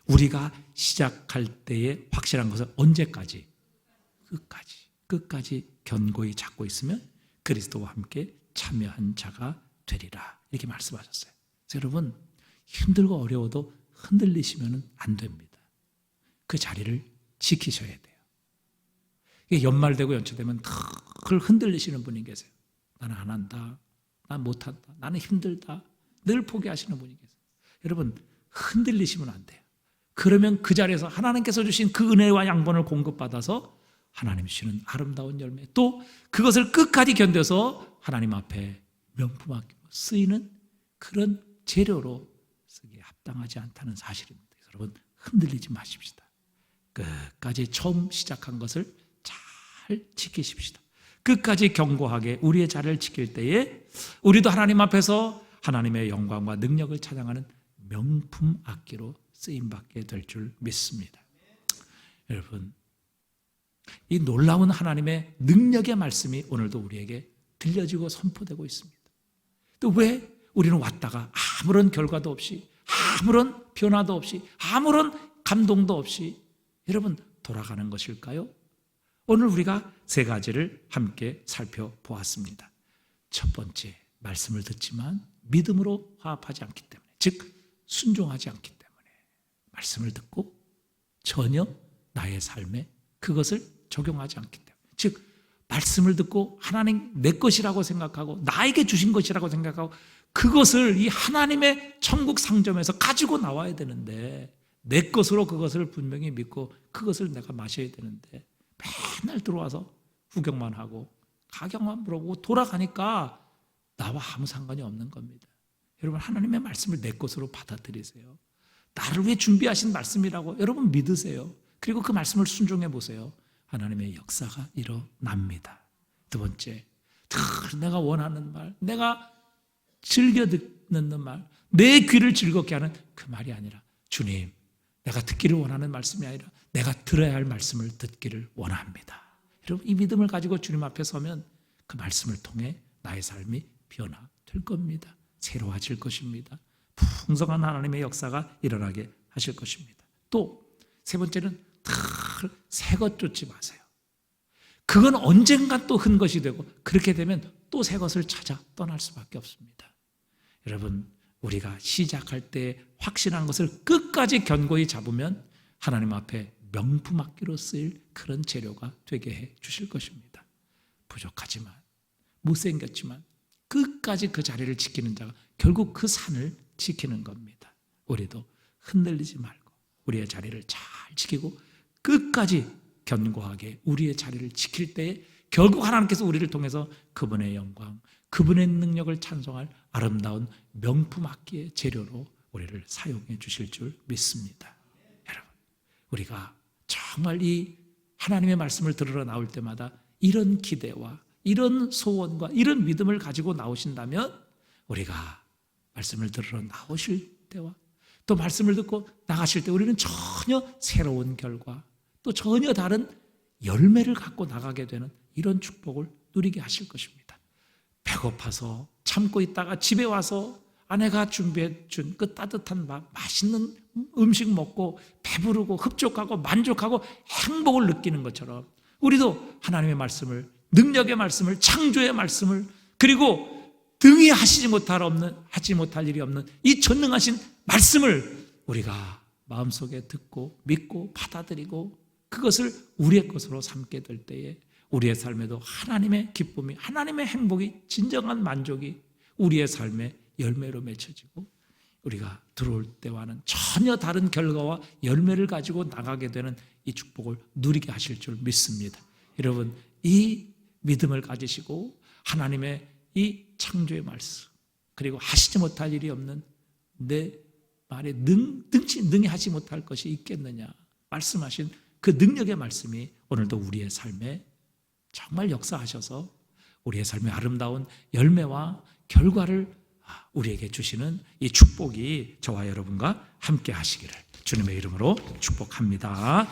우리가 시작할 때에 확실한 것은 언제까지? 끝까지 견고히 잡고 있으면 그리스도와 함께 참여한 자가 되리라, 이렇게 말씀하셨어요. 그래서 여러분, 힘들고 어려워도 흔들리시면 안 됩니다. 그 자리를 지키셔야 돼요. 이게 연말되고 연초되면 늘 흔들리시는 분이 계세요. 나는 안 한다, 난 못한다, 나는 힘들다, 늘 포기하시는 분이 계세요. 여러분, 흔들리시면 안 돼요. 그러면 그 자리에서 하나님께서 주신 그 은혜와 양분을 공급받아서 하나님 주시는 아름다운 열매, 또 그것을 끝까지 견뎌서 하나님 앞에 명품하게 쓰이는 그런 재료로 쓰기에 합당하지 않다는 사실입니다. 여러분, 흔들리지 마십시다. 끝까지 처음 시작한 것을 잘 지키십시다. 끝까지 견고하게 우리의 자리를 지킬 때에 우리도 하나님 앞에서 하나님의 영광과 능력을 찬양하는 명품 악기로 쓰임받게 될 줄 믿습니다. 여러분, 이 놀라운 하나님의 능력의 말씀이 오늘도 우리에게 들려지고 선포되고 있습니다. 또 왜 우리는 왔다가 아무런 결과도 없이, 아무런 변화도 없이, 아무런 감동도 없이 여러분 돌아가는 것일까요? 오늘 우리가 세 가지를 함께 살펴보았습니다. 첫 번째, 말씀을 듣지만 믿음으로 화합하지 않기 때문에, 즉 순종하지 않기 때문에 말씀을 듣고 전혀 나의 삶에 그것을 적용하지 않기 때문에, 즉 말씀을 듣고 하나님 내 것이라고 생각하고 나에게 주신 것이라고 생각하고 그것을 이 하나님의 천국 상점에서 가지고 나와야 되는데, 내 것으로 그것을 분명히 믿고 그것을 내가 마셔야 되는데 맨날 들어와서 구경만 하고 가격만 물어보고 돌아가니까 나와 아무 상관이 없는 겁니다. 여러분, 하나님의 말씀을 내 것으로 받아들이세요. 나를 위해 준비하신 말씀이라고 여러분 믿으세요. 그리고 그 말씀을 순종해 보세요. 하나님의 역사가 일어납니다. 두 번째, 내가 원하는 말, 내가 즐겨 듣는 말, 내 귀를 즐겁게 하는 그 말이 아니라, 주님, 내가 듣기를 원하는 말씀이 아니라 내가 들어야 할 말씀을 듣기를 원합니다. 여러분, 이 믿음을 가지고 주님 앞에 서면 그 말씀을 통해 나의 삶이 변화될 겁니다. 새로워질 것입니다. 풍성한 하나님의 역사가 일어나게 하실 것입니다. 또 세 번째는 새 것 쫓지 마세요. 그건 언젠가 또 흔 것이 되고, 그렇게 되면 또 새 것을 찾아 떠날 수밖에 없습니다. 여러분, 우리가 시작할 때 확신한 것을 끝까지 견고히 잡으면 하나님 앞에 명품 악기로 쓰일 그런 재료가 되게 해 주실 것입니다. 부족하지만, 못생겼지만 끝까지 그 자리를 지키는 자가 결국 그 산을 지키는 겁니다. 우리도 흔들리지 말고 우리의 자리를 잘 지키고 끝까지 견고하게 우리의 자리를 지킬 때에 결국 하나님께서 우리를 통해서 그분의 영광, 그분의 능력을 찬송할 아름다운 명품 악기의 재료로 우리를 사용해 주실 줄 믿습니다. 여러분, 우리가 정말 이 하나님의 말씀을 들으러 나올 때마다 이런 기대와 이런 소원과 이런 믿음을 가지고 나오신다면, 우리가 말씀을 들으러 나오실 때와 또 말씀을 듣고 나가실 때 우리는 전혀 새로운 결과, 또 전혀 다른 열매를 갖고 나가게 되는 이런 축복을 누리게 하실 것입니다. 배고파서 참고 있다가 집에 와서 아내가 준비해 준 그 따뜻한 밥, 맛있는 음식 먹고 배부르고 흡족하고 만족하고 행복을 느끼는 것처럼, 우리도 하나님의 말씀을, 능력의 말씀을, 창조의 말씀을, 그리고 등이 하지 못할 일이 없는 이 전능하신 말씀을 우리가 마음속에 듣고 믿고 받아들이고 그것을 우리의 것으로 삼게 될 때에 우리의 삶에도 하나님의 기쁨이, 하나님의 행복이, 진정한 만족이 우리의 삶의 열매로 맺혀지고, 우리가 들어올 때와는 전혀 다른 결과와 열매를 가지고 나가게 되는 이 축복을 누리게 하실 줄 믿습니다. 여러분, 이 믿음을 가지시고 하나님의 이 창조의 말씀, 그리고 하시지 못할 일이 없는 내 말에 능히 하지 못할 것이 있겠느냐 말씀하신 그 능력의 말씀이 오늘도 우리의 삶에 정말 역사하셔서 우리의 삶의 아름다운 열매와 결과를 우리에게 주시는 이 축복이 저와 여러분과 함께 하시기를 주님의 이름으로 축복합니다.